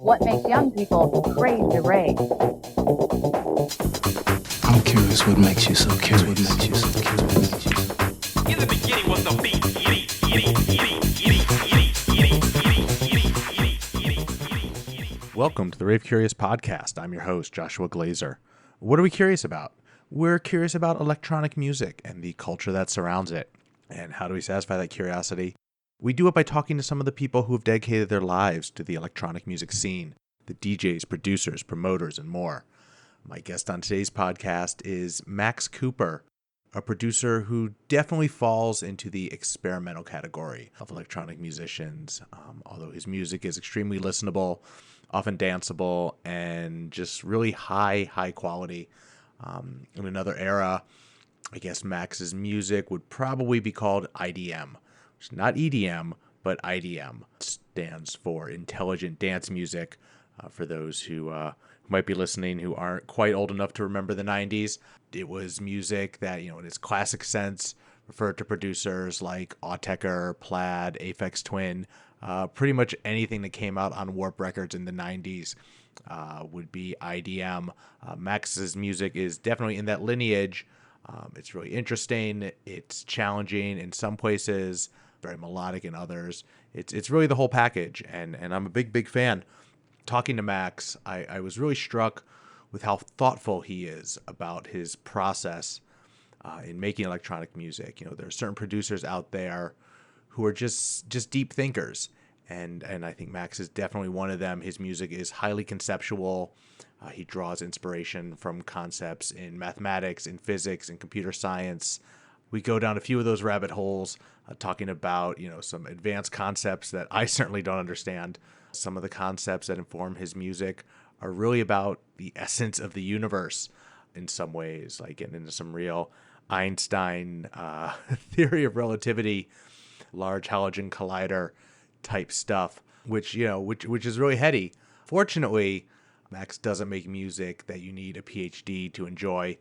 What makes young people crave the rave? I'm curious what makes you so curious. In the beginning was the beat. Welcome to the Rave Curious Podcast. I'm your host, Joshua Glazer. What are we curious about? We're curious about electronic music and the culture that surrounds it. And how do we satisfy that curiosity? We do it by talking to some of the people who have dedicated their lives to the electronic music scene, the DJs, producers, promoters, and more. My guest on today's podcast is Max Cooper, a producer who definitely falls into the experimental category of electronic musicians, although his music is extremely listenable, often danceable, and just really high quality. In another era, I guess Max's music would probably be called IDM. It's not EDM, but IDM. It stands for Intelligent Dance Music. For those who might be listening who aren't quite old enough to remember the 90s, it was music that, in its classic sense, referred to producers like Autechre, Plaid, Aphex Twin. Pretty much anything that came out on Warp Records in the 90s would be IDM. Max's music is definitely in that lineage. It's really interesting. It's challenging in some places, very melodic in others. It's really the whole package, and I'm a big fan. Talking to Max, I was really struck with how thoughtful he is about his process in making electronic music. There are certain producers out there who are just deep thinkers, and I think Max is definitely one of them. His music is highly conceptual. He draws inspiration from concepts in mathematics, in physics, in computer science. We go down a few of those rabbit holes, talking about, some advanced concepts that I certainly don't understand. Some of the concepts that inform his music are really about the essence of the universe in some ways, like getting into some real Einstein theory of relativity, large halogen collider type stuff, which is really heady. Fortunately, Max doesn't make music that you need a PhD to enjoy.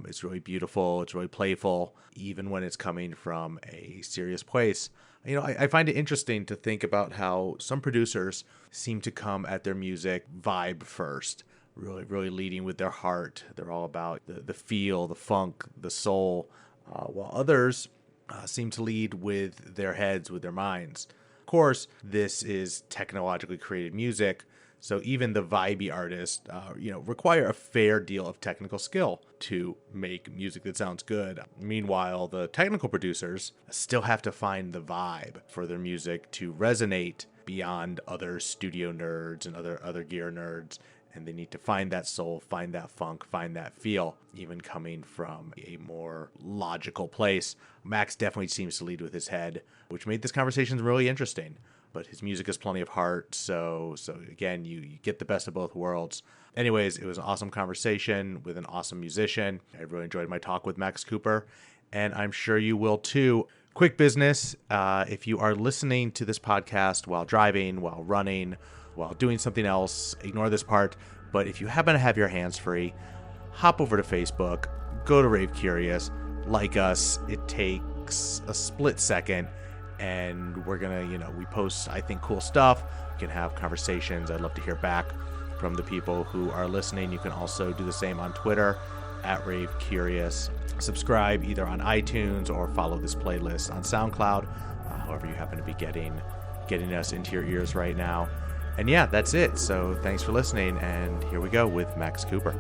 It's really beautiful. It's really playful, even when it's coming from a serious place. I find it interesting to think about how some producers seem to come at their music vibe first, really leading with their heart. They're all about the feel, the funk, the soul, while others seem to lead with their heads, with their minds. Of course, this is technologically created music, so even the vibey artists, require a fair deal of technical skill to make music that sounds good. Meanwhile, the technical producers still have to find the vibe for their music to resonate beyond other studio nerds and other gear nerds. And they need to find that soul, find that funk, find that feel, even coming from a more logical place. Max definitely seems to lead with his head, which made this conversation really interesting. But his music has plenty of heart, so again, you get the best of both worlds. Anyways, it was an awesome conversation with an awesome musician. I really enjoyed my talk with Max Cooper, and I'm sure you will too. Quick business, if you are listening to this podcast while driving, while running, while doing something else, ignore this part. But if you happen to have your hands free, hop over to Facebook, go to Rave Curious, like us. It takes a split second. And we're going to, we post, I think, cool stuff. We can have conversations. I'd love to hear back from the people who are listening. You can also do the same on Twitter, @Rave Curious. Subscribe either on iTunes or follow this playlist on SoundCloud, however you happen to be getting us into your ears right now. And yeah, that's it. So thanks for listening. And here we go with Max Cooper.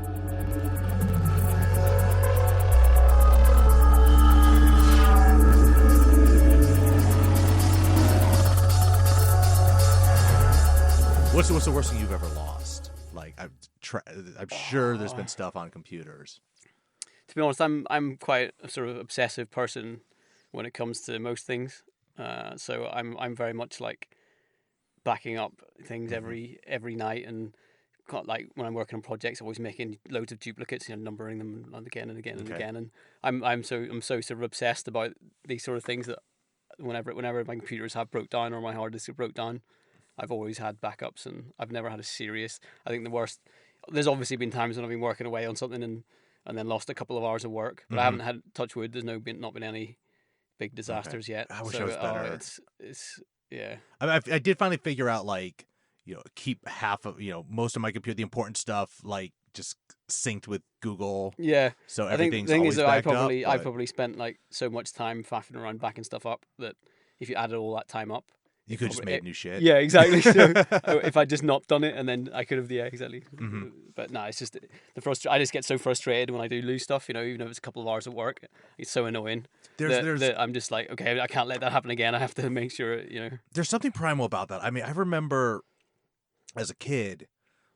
What's the worst thing you've ever lost? Like, I'm sure there's been stuff on computers. To be honest, I'm quite a sort of obsessive person when it comes to most things. So I'm very much like backing up things every night, and like when I'm working on projects, I'm always making loads of duplicates, numbering them again and again and again. And I'm so sort of obsessed about these sort of things that whenever my computers have broke down or my hard disk have broke down, I've always had backups, and I've never had a serious. I think the worst. There's obviously been times when I've been working away on something and then lost a couple of hours of work, but I haven't had, touch wood, there's not been any big disasters yet. I wish I was better. It's yeah. I did finally figure out, like, keep half of most of my computer, the important stuff, like just synced with Google. Yeah. So I think everything's the thing always is that I backed up. probably spent like so much time faffing around backing stuff up that if you added all that time up, You could have just made new shit. yeah, exactly. So if I just not done it, and then I could have, yeah, exactly. Mm-hmm. But no, it's just I just get so frustrated when I do lose stuff. Even if it's a couple of hours of work, it's so annoying. That I'm just like, okay, I can't let that happen again. I have to make sure, There's something primal about that. I mean, I remember as a kid,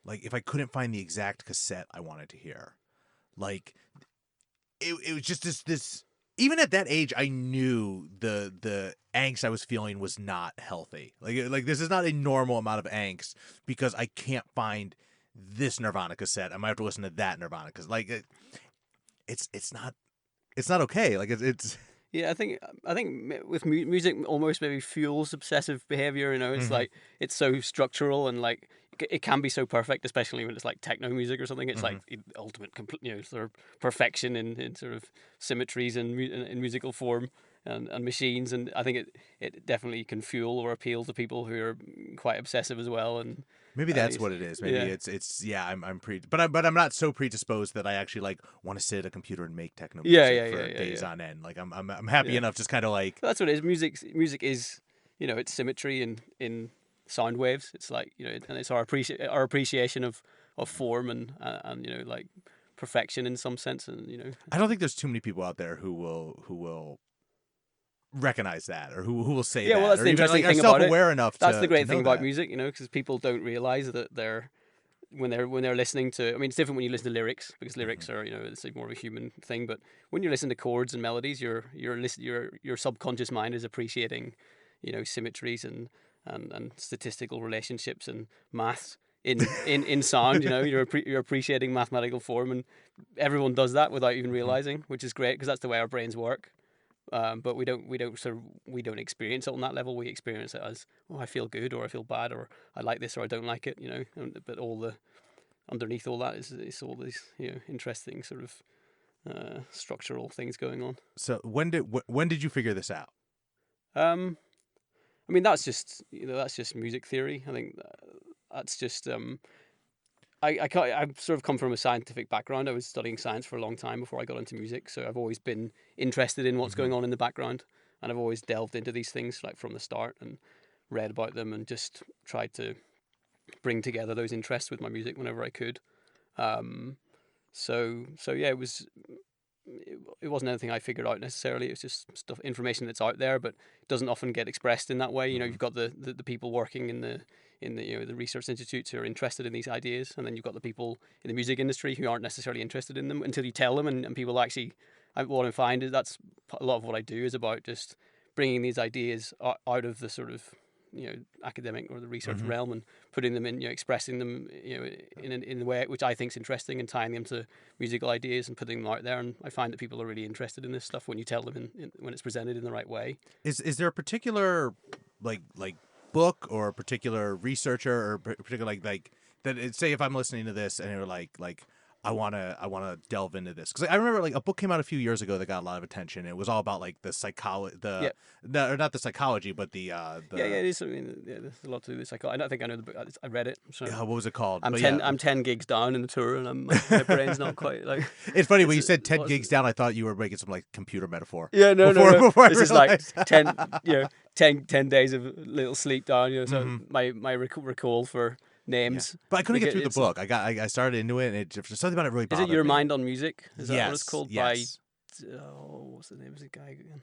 like if I couldn't find the exact cassette I wanted to hear, like it was just this. Even at that age, I knew the angst I was feeling was not healthy. Like this is not a normal amount of angst because I can't find this Nirvana cassette. I might have to listen to that Nirvana because it's not okay. Like it's. Yeah, I think with music almost maybe fuels obsessive behavior. It's like it's so structural and like it can be so perfect, especially when it's like techno music or something. It's like the ultimate, sort of perfection in sort of symmetries and in musical form and machines. And I think it definitely can fuel or appeal to people who are quite obsessive as well. And maybe that's what it is. Maybe it's but I'm not so predisposed that I actually like want to sit at a computer and make techno music for days on end. Like I'm happy enough just kind of like that's what it is. Music is it's symmetry in sound waves. It's like and it's our appreciation of form and like perfection in some sense. And I don't think there's too many people out there who will recognize that or who will say that. Well, that's or the interesting even, like, thing are about self-aware it. enough. That's the great thing about that. music, because people don't realize that when they're listening to. I mean, it's different when you listen to lyrics because lyrics are it's like more of a human thing. But when you listen to chords and melodies, your subconscious mind is appreciating symmetries and statistical relationships and maths in sound. You're appreciating mathematical form, and everyone does that without even realizing, which is great because that's the way our brains work. But we don't experience it on that level. We experience it as, I feel good or I feel bad or I like this or I don't like it. But underneath all that is all these interesting sort of structural things going on. So when did you figure this out? I mean, that's just music theory. I think that's just I've sort of come from a scientific background. I was studying science for a long time before I got into music, so I've always been interested in what's going on in the background, and I've always delved into these things like from the start and read about them and just tried to bring together those interests with my music whenever I could. So yeah, it wasn't anything I figured out necessarily. It's just information that's out there, but it doesn't often get expressed in that way. You've got the people working in the the research institutes who are interested in these ideas, and then you've got the people in the music industry who aren't necessarily interested in them until you tell them, and people actually. What I find is that's a lot of what I do is about just bringing these ideas out of the sort of academic or the research realm and putting them in, expressing them, in the way which I think is interesting and tying them to musical ideas and putting them out there. And I find that people are really interested in this stuff when you tell them when it's presented in the right way. Is there a particular like book or a particular researcher or particular like that? Say if I'm listening to this and you're like I want to delve into this because I remember like a book came out a few years ago that got a lot of attention. It was all about like the psychology, not the psychology, but the it is. I mean, there's a lot to do with psychology. I think I know the book. I read it. So what was it called? I'm 10 gigs down in the tour, and my brain's not quite like. It's funny when you said 10 gigs down. I thought you were making some like computer metaphor. Yeah, no. This is like 10, 10 days of little sleep down. So my recall for names. Yeah. But I couldn't get through the book. I started into it, and there's something about it really bothered me. Is it Your Mind on Music? Is that what it's called? Yes. What's the name of the guy again?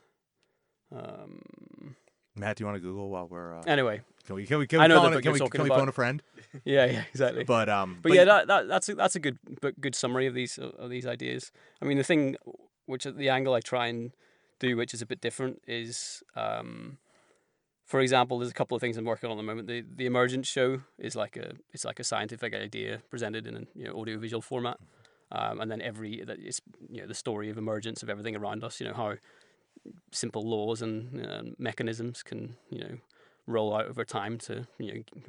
Matt, do you want to Google while we're anyway? Can we phone a friend? Yeah, exactly. But yeah, that's a good summary of these ideas. I mean, the thing, which the angle I try and do, which is a bit different, is for example, there's a couple of things I'm working on at the moment. The Emergence show is like a scientific idea presented in an audiovisual format, and then it's the story of emergence of everything around us. How simple laws and mechanisms can roll out over time to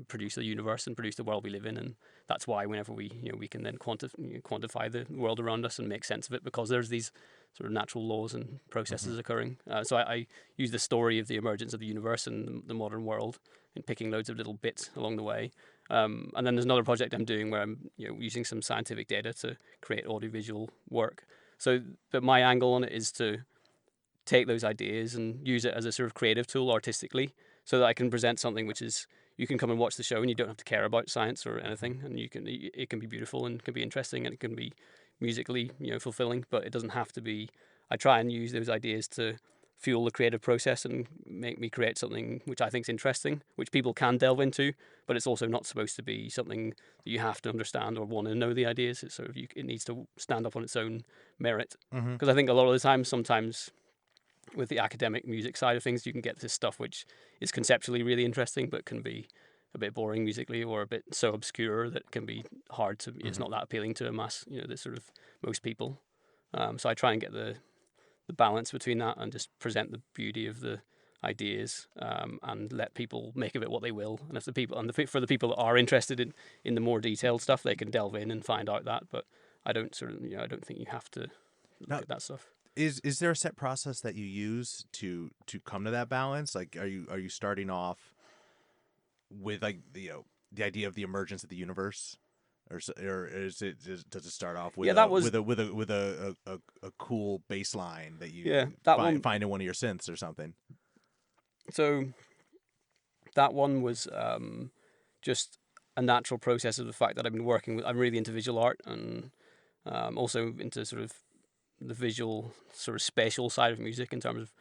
produce the universe and produce the world we live in, and that's why whenever we can then quantify the world around us and make sense of it because there's these sort of natural laws and processes occurring. So I use the story of the emergence of the universe and the modern world in picking loads of little bits along the way And then there's another project I'm doing where I'm using some scientific data to create audiovisual work. So, but my angle on it is to take those ideas and use it as a sort of creative tool artistically, so that I can present something which is, you can come and watch the show and you don't have to care about science or anything, and it can be beautiful and can be interesting and it can be musically fulfilling, but it doesn't have to be. I try and use those ideas to fuel the creative process and make me create something which I think is interesting, which people can delve into, but it's also not supposed to be something that you have to understand or want to know the ideas. It's sort of, it needs to stand up on its own merit. Because I think a lot of the time, sometimes with the academic music side of things, you can get this stuff which is conceptually really interesting, but can be a bit boring musically, or a bit so obscure that can be hard to, it's not that appealing to a mass, the sort of most people. So I try and get the balance between that and just present the beauty of the ideas, and let people make of it what they will. And if the people, for the people that are interested in the more detailed stuff, they can delve in and find out that. But I don't I don't think you have to look at that stuff. Is there a set process that you use to come to that balance? Like, are you starting off with like the idea of the emergence of the universe, or does it start off with a cool bass line that you find in one of your synths or something? So that one was just a natural process of the fact that I've been working with. I'm really into visual art, and also into sort of the visual sort of spatial side of music in terms of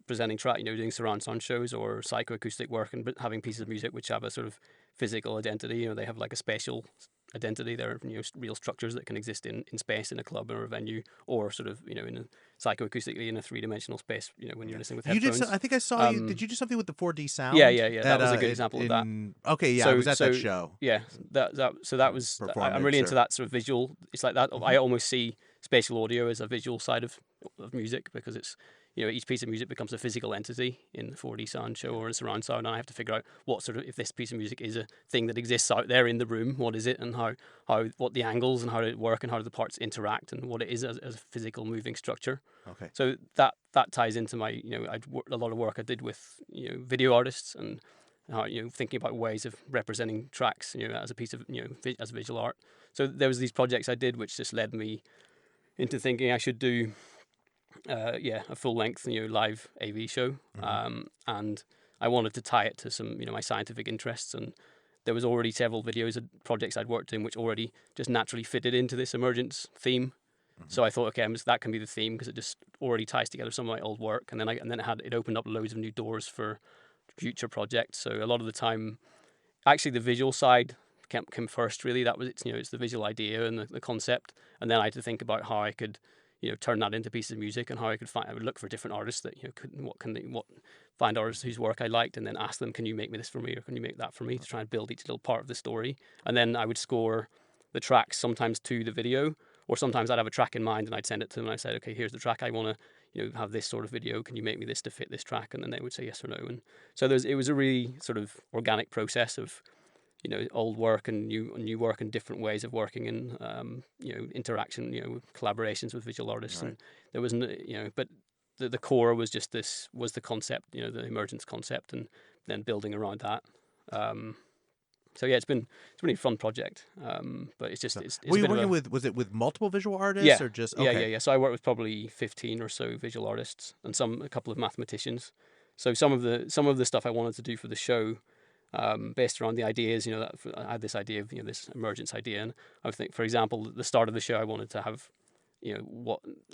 presenting track, doing surround sound shows or psychoacoustic work, and having pieces of music which have a sort of physical identity. They have like a spatial identity. They're real structures that can exist in space, in a club or a venue, or sort of in a psychoacoustically in a 3-dimensional space. When you're listening with headphones. I think I saw you. Did you do something with the 4D sound? Yeah. That was a good example of that. Okay, yeah, I was at that show. Yeah, that was. I'm really into that sort of visual. It's like that. I almost see spatial audio as a visual side of music, because it's each piece of music becomes a physical entity in the 4D sound show or a surround sound, and I have to figure out what sort of, if this piece of music is a thing that exists out there in the room, what is it, and how what the angles and how it work and how the parts interact, and what it is as a physical moving structure. Okay. So that ties into my a lot of work I did with video artists, and how thinking about ways of representing tracks as a piece of as visual art. So there was these projects I did which just led me into thinking I should do a full-length live AV show, and I wanted to tie it to some my scientific interests, and there was already several videos of projects I'd worked in which already just naturally fitted into this emergence theme. So I thought, okay, that can be the theme, because it just already ties together some of my old work, and then it opened up loads of new doors for future projects. So a lot of the time, actually, the visual side came first. Really, that was it's the visual idea and the concept, and then I had to think about how I could turn that into pieces of music, and how I would look for different artists that find artists whose work I liked, and then ask them, can you make me this for me, or can you make that for me, to try and build each little part of the story. And then I would score the tracks sometimes to the video, or sometimes I'd have a track in mind and I'd send it to them and I said, okay, here's the track I want to have this sort of video, can you make me this to fit this track? And then they would say yes or no. And so it was a really sort of organic process of old work and new work, and different ways of working, and interaction, collaborations with visual artists. Right. And there wasn't, but the core was just was the concept, the emergence concept, and then building around that. So yeah, it's been a really fun project. But it's just it's. Were you working with? Was it with multiple visual artists, or just? Okay. Yeah. So I worked with probably 15 or so visual artists, and a couple of mathematicians. So some of the stuff I wanted to do for the show, based around the ideas, that I had this idea of this emergence idea, and I would think, for example, at the start of the show, I wanted to have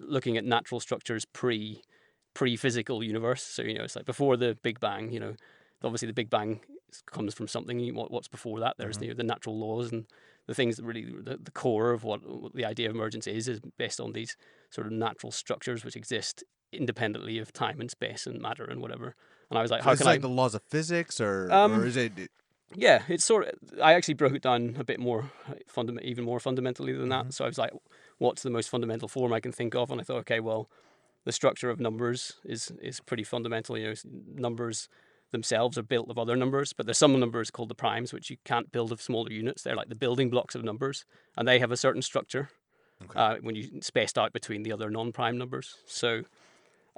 looking at natural structures pre-physical universe. So it's like before the Big Bang. Obviously the Big Bang comes from something. What's before that? There's the natural laws and the things that really the core of what the idea of emergence is based on these sort of natural structures which exist independently of time and space and matter and whatever. And I was like, how can I? It's like the laws of physics, or is it? Yeah, it's sort of. I actually broke it down a bit more, even more fundamentally than that. So I was like, what's the most fundamental form I can think of? And I thought, okay, well, the structure of numbers is pretty fundamental. Numbers themselves are built of other numbers, but there's some numbers called the primes which you can't build of smaller units. They're like the building blocks of numbers, and they have a certain structure when you spaced out between the other non-prime numbers. So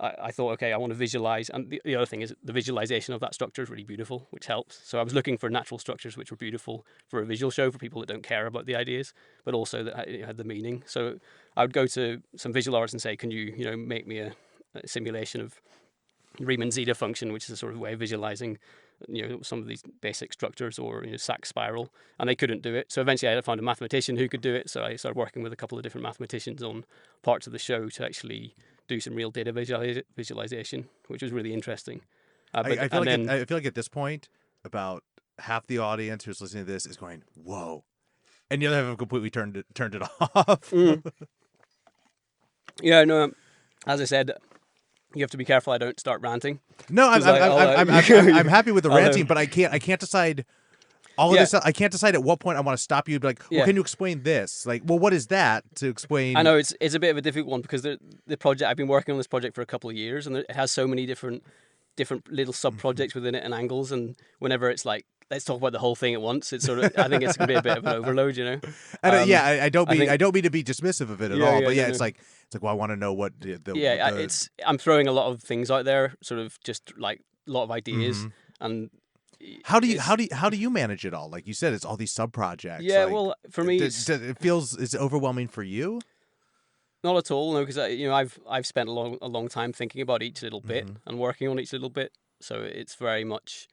I thought, okay, I want to visualize. And the other thing is the visualization of that structure is really beautiful, which helps. So I was looking for natural structures which were beautiful for a visual show for people that don't care about the ideas, but also that had the meaning. So I would go to some visual artists and say, can you make me a simulation of Riemann zeta function, which is a sort of way of visualizing some of these basic structures, or sac spiral, and they couldn't do it. So eventually I found a mathematician who could do it. So I started working with a couple of different mathematicians on parts of the show to actually do some real data visualization, which was really interesting. I feel like at this point, about half the audience who's listening to this is going, "Whoa," and the other half have completely turned it off. Yeah, no. As I said, you have to be careful I don't start ranting. No, I'm happy with the ranting, but I can't decide all of this. I can't decide at what point I want to stop you. And be like, well, can you explain this? Like, well, what is that to explain? I know it's a bit of a difficult one because the project, I've been working on this project for a couple of years, and it has so many different little sub projects within it and angles. And whenever it's like, let's talk about the whole thing at once, it's sort of, I think it's going to be a bit of an overload, I don't mean to be dismissive of it at all, but it's like, well, I want to know what I'm throwing a lot of things out there, sort of just like a lot of ideas, and how do you manage it all? Like you said, it's all these sub projects. Yeah, well, for me, is it overwhelming for you? Not at all, no, because I've spent a long time thinking about each little bit and working on each little bit, so it's very much.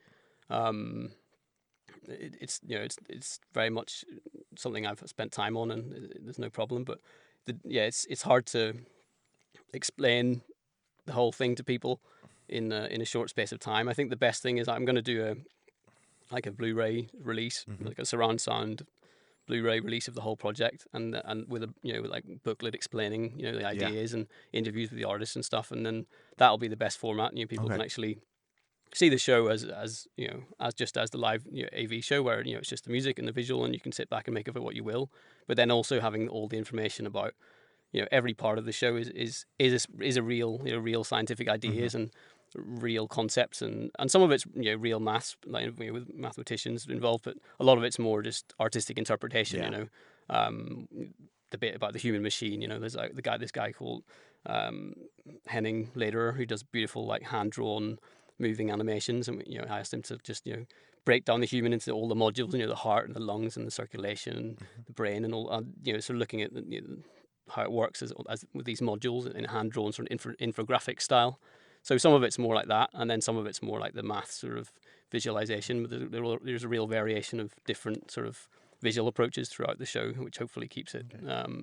It's very much something I've spent time on, and there's no problem. But it's hard to explain the whole thing to people in a short space of time. I think the best thing is I'm going to do a Blu-ray release, like a surround sound Blu-ray release of the whole project, and with a like booklet explaining the ideas and interviews with the artists and stuff, and then that'll be the best format. People can actually see the show as just as the live AV show, where it's just the music and the visual, and you can sit back and make of it what you will. But then also having all the information about every part of the show is a real scientific ideas and real concepts, and some of it's real maths, like with mathematicians involved, but a lot of it's more just artistic interpretation. The bit about the human machine. There's this guy called Henning Lederer who does beautiful like hand drawn moving animations, and I asked him to just break down the human into all the modules, the heart and the lungs and the circulation and the brain and all, sort of looking at how it works as with these modules in hand drawn sort of infographic style. So some of it's more like that, and then some of it's more like the math sort of visualization. But there's a real variation of different sort of visual approaches throughout the show, which hopefully keeps it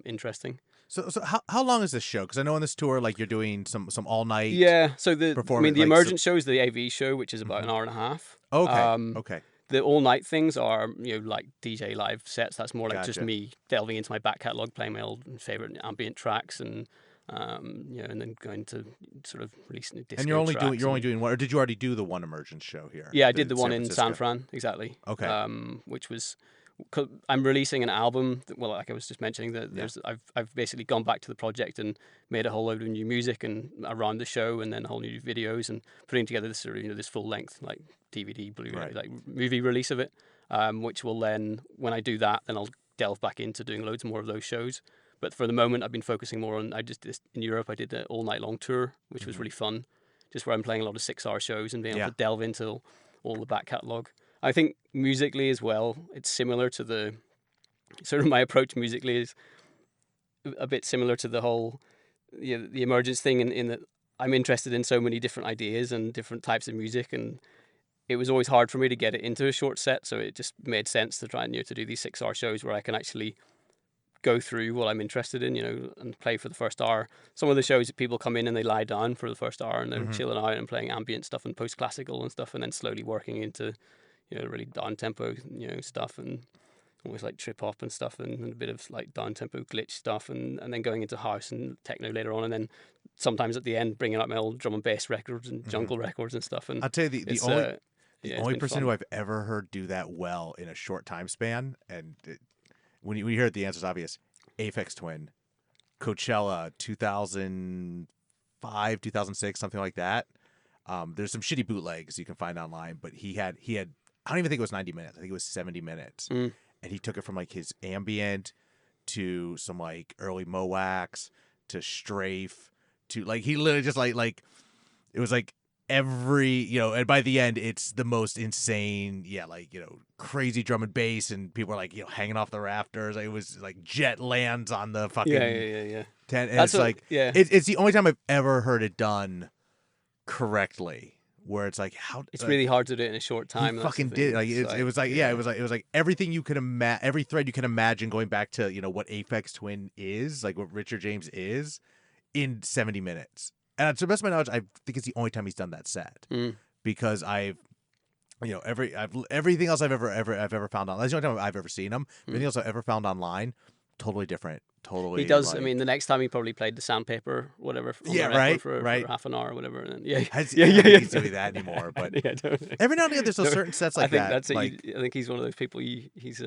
interesting. So how long is this show? Because I know on this tour, like you're doing some all night. Yeah. So the Emergence show is the AV show, which is about an hour and a half. Okay. Okay. The all night things are like DJ live sets. That's more like just me delving into my back catalog, playing my old favorite ambient tracks, and and then going to sort of releasing disco. And you're only doing one, or did you already do the one Emergence show here? Yeah, I did the one in San Fran, exactly. Okay. Which was. I'm releasing an album. Well, like I was just mentioning, that I've basically gone back to the project and made a whole load of new music and around the show, and then a whole new videos, and putting together this sort of this full length like DVD, Blu-ray, like movie release of it. Which will then, when I do that, then I'll delve back into doing loads more of those shows. But for the moment, I've been focusing more on. In Europe, I did the all night long tour, which was really fun, just where I'm playing a lot of 6-hour shows and being able to delve into all the back catalogue. I think musically as well, it's similar to the sort of my approach musically is a bit similar to the whole the Emergence thing in that I'm interested in so many different ideas and different types of music, and it was always hard for me to get it into a short set, so it just made sense to try and to do these 6-hour shows where I can actually go through what I'm interested in, and play for the first hour. Some of the shows, people come in and they lie down for the first hour and they're chilling out and playing ambient stuff and post-classical and stuff, and then slowly working into really down-tempo, stuff, and almost like trip-hop and stuff, and a bit of like down-tempo glitch stuff, and then going into house and techno later on, and then sometimes at the end bringing up my old drum and bass records and jungle records and stuff. And I'll tell you, the only person who I've ever heard do that well in a short time span, and when you hear it, the answer's obvious, Aphex Twin, Coachella 2005, 2006, something like that. There's some shitty bootlegs you can find online, but he had I don't even think it was 90 minutes. I think it was 70 minutes. And he took it from like his ambient to some like early Mowax to strafe to like he literally just like it was like every and by the end it's the most insane crazy drum and bass, and people are like hanging off the rafters. It was like jet lands on the fucking tent, and it's the only time I've ever heard it done correctly, where it's like how it's really hard to do it in a short time. He fucking did it was like everything you could imagine, every thread you can imagine, going back to what Aphex Twin is, like what Richard James is, in 70 minutes. And to the best of my knowledge, I think it's the only time he's done that set, because everything else I've ever found online. That's the only time I've ever seen him. Everything else I've ever found online, totally different. Totally. He does. Like, I mean, the next time he probably played the sandpaper, whatever. For half an hour or whatever. And then, I don't think he's doing that anymore. But totally. Every now and again, there's those certain sets like that. I think that's it. Like, I think he's one of those people. He's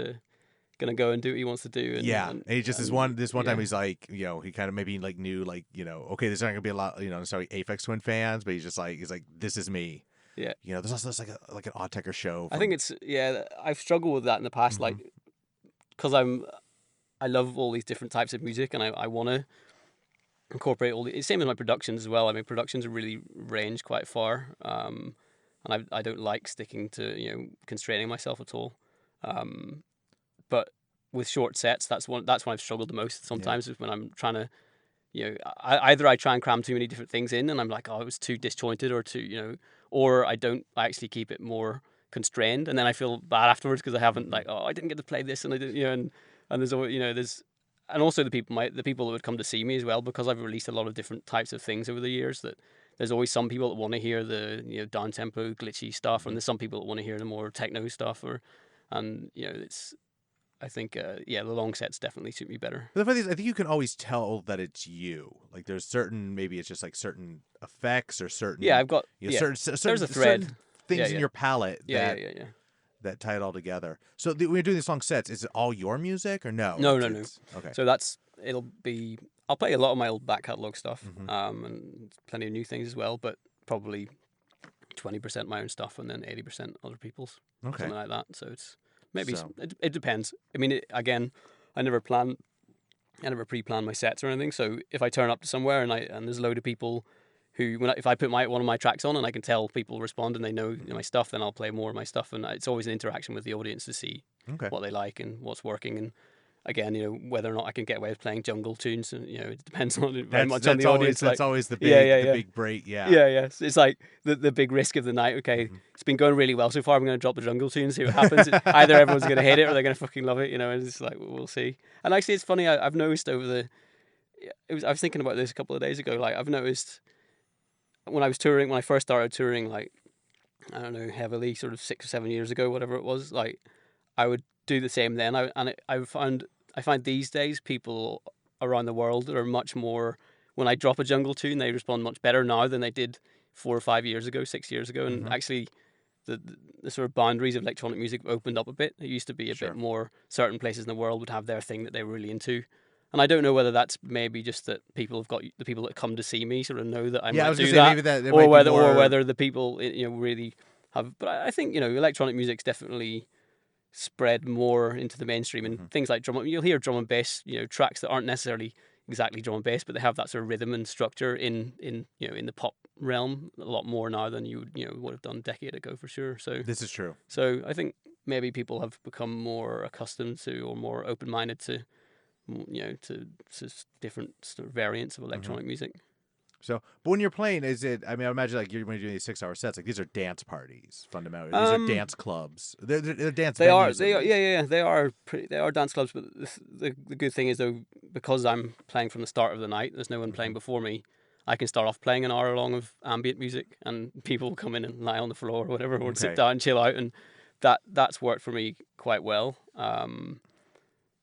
gonna go and do what he wants to do. And he just this one time he's like, he kind of maybe like knew like okay, there's not gonna be a lot necessarily Aphex Twin fans, but he's like this is me. Yeah. There's also like an Odd Techer show. I think it's I've struggled with that in the past, like because I love all these different types of music, and I want to incorporate all the same as my productions as well. I mean, productions really range quite far, and I don't like sticking to constraining myself at all. But with short sets, that's when I've struggled the most. Sometimes is when I'm trying to, either I try and cram too many different things in, and I'm like, oh, it was too disjointed, or too, or I actually keep it more constrained, and then I feel bad afterwards because I haven't I didn't get to play this, and I didn't, and there's always, and also the people that would come to see me as well, because I've released a lot of different types of things over the years, that there's always some people that want to hear the downtempo glitchy stuff, and there's some people that want to hear the more techno stuff, it's. I think, the long sets definitely suit me better. But the funny thing is, I think you can always tell that it's you. Like, there's certain, maybe it's just like certain effects or certain. Yeah, I've got certain there's a thread. Certain things in your palette. Yeah. That tie it all together. So when you're doing these long sets, is it all your music or no? No. Okay. So I'll play a lot of my old back catalog stuff, and plenty of new things as well, but probably 20% my own stuff, and then 80% other people's. Okay. Something like that. So it's. Maybe it depends. I mean, again, I never pre-plan my sets or anything. So if I turn up to somewhere and there's a load of people who, if I put one of my tracks on and I can tell people respond and they know my stuff, then I'll play more of my stuff. And it's always an interaction with the audience to see what they like and what's working. And again, whether or not I can get away with playing jungle tunes, and it depends very much on the audience. That's always the big, the big break. Yeah. It's like the big risk of the night. Okay, it's been going really well so far. I'm going to drop the jungle tune, see what happens. Either everyone's going to hate it or they're going to fucking love it. And it's like we'll see. And actually, it's funny. I've noticed I was thinking about this a couple of days ago. Like I've noticed when I first started touring, like I don't know, heavily, sort of 6 or 7 years ago, whatever it was. Like I would do the same then. I find these days people around the world are much more, when I drop a jungle tune, they respond much better now than they did 4 or 5 years ago, 6 years ago. And actually the sort of boundaries of electronic music opened up a bit. It used to be a bit more, certain places in the world would have their thing that they were really into. And I don't know whether that's maybe just that people that come to see me sort of know that I might do that, or whether the people really have. But I think electronic music's definitely spread more into the mainstream, and things like drum. You'll hear drum and bass, tracks that aren't necessarily exactly drum and bass, but they have that sort of rhythm and structure in the pop realm a lot more now than you would have done a decade ago, for sure. So this is true. So I think maybe people have become more accustomed to, or more open-minded to different sort of variants of electronic music. So, but when you're playing, I imagine like when you're doing these 6-hour sets, like these are dance parties fundamentally. These are dance clubs. They're dance venues. They are dance clubs. But the good thing is though, because I'm playing from the start of the night, there's no one playing before me. I can start off playing an hour long of ambient music, and people come in and lie on the floor or whatever, or sit down and chill out, and that's worked for me quite well.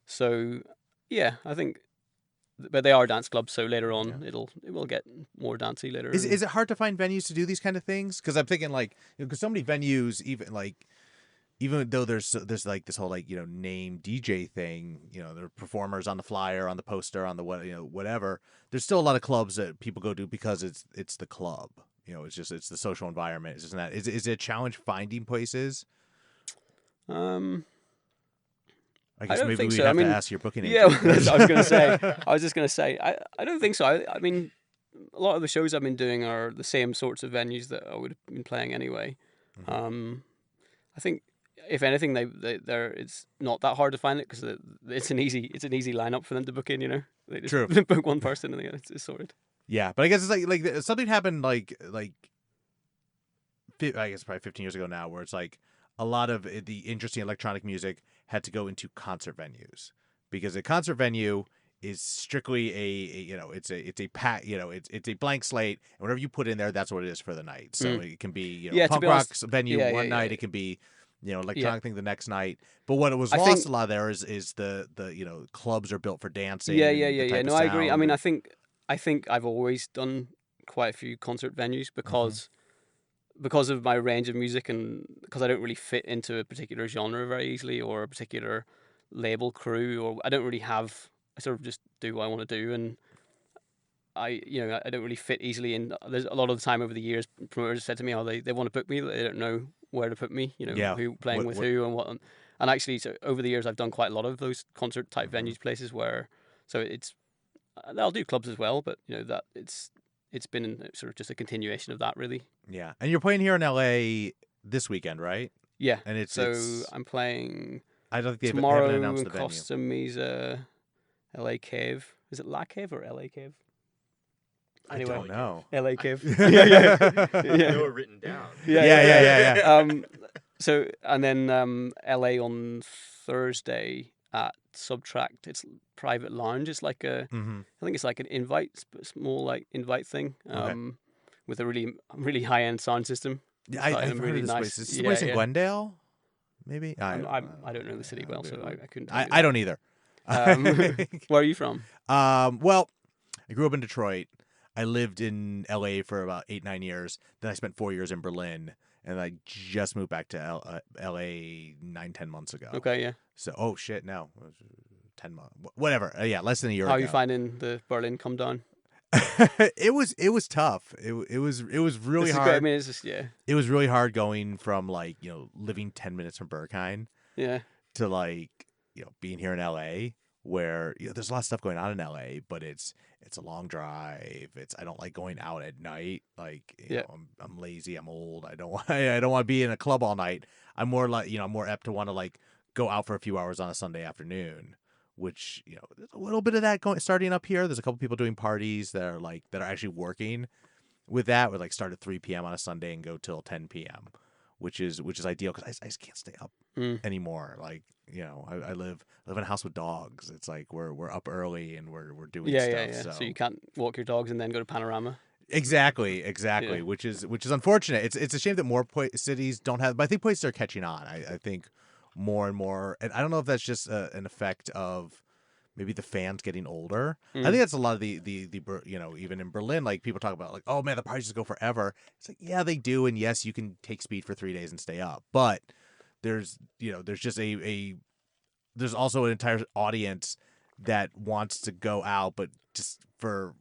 So yeah, I think. But they are dance clubs, so later on it will get more dancey later. Is it hard to find venues to do these kind of things? Because I'm thinking like, because so many venues, even though there's like this whole name DJ thing, there are performers on the flyer, on the poster, on the whatever. There's still a lot of clubs that people go to because it's the club. It's the social environment. It's just that. Is it a challenge finding places? I guess maybe we'd have to ask your booking agent. Yeah, I was just going to say, I don't think so. I mean, a lot of the shows I've been doing are the same sorts of venues that I would have been playing anyway. I think if anything, they're it's not that hard to find it because it's an easy lineup for them to book in. You know, they just True. book one person and it's sorted. Yeah, but I guess it's like something happened I guess probably 15 years ago now, where it's like a lot of the interesting electronic music had to go into concert venues, because a concert venue is strictly it's a blank slate, and whatever you put in there, that's what it is for the night. So it can be punk rock venue one night, it can be electronic thing the next night. But what it was lost a lot of there is the clubs are built for dancing. Yeah. No, I agree. I mean, I think I've always done quite a few concert venues because of my range of music, and because I don't really fit into a particular genre very easily, or a particular label crew, or I sort of just do what I want to do, and I don't really fit easily in. There's a lot of the time over the years, promoters said to me, they want to book me, they don't know where to put me, who playing with who and what. And actually, so over the years, I've done quite a lot of those concert type venues, places where, so I'll do clubs as well, but that it's been sort of just a continuation of that, really. Yeah, and you're playing here in LA this weekend, right? Yeah, and I'm playing. I don't think tomorrow they haven't announced in the venue. Costa Mesa, LA Cave. Is it La Cave or LA Cave? Anyway, I don't know. LA Cave. Yeah. They were written down. Yeah. So, and then LA on Thursday at Subtract. It's private lounge. It's like I think it's like an small like invite thing, with a really high end sound system. Yeah, I've heard of this place. Is this the place in Glendale? Maybe I don't know the city well, so I couldn't. I don't either. Where are you from? Well, I grew up in Detroit. I lived in LA for about 8-9 years. Then I spent 4 years in Berlin, and I just moved back to LA 9-10 months ago. Okay, yeah. So, 10 months, whatever. Less than a year ago. How are you finding the Berlin come down? It was tough. It was really hard. Great. I mean, it's just It was really hard going from living 10 minutes from Berkheim. Yeah. To being here in LA, where there's a lot of stuff going on in LA, but it's a long drive. I don't like going out at night. I'm lazy. I'm old. I don't want to be in a club all night. I'm more I'm more apt to want to go out for a few hours on a Sunday afternoon, which there's a little bit of that starting up here. There's a couple people doing parties that are actually working with that. Would start at 3 p.m. on a Sunday and go till 10 p.m., which is ideal because I just can't stay up anymore. I live in a house with dogs. It's we're up early and we're doing stuff. Yeah. So you can't walk your dogs and then go to Panorama. Exactly. Yeah. Which is unfortunate. It's a shame that more cities don't have, but I think places are catching on. I think more and more, and I don't know if that's just an effect of maybe the fans getting older. I think that's a lot of the even in Berlin, people talk about oh man, the parties just go forever. It's yeah, they do, and yes, you can take speed for 3 days and stay up, but there's just there's also an entire audience that wants to go out, but just for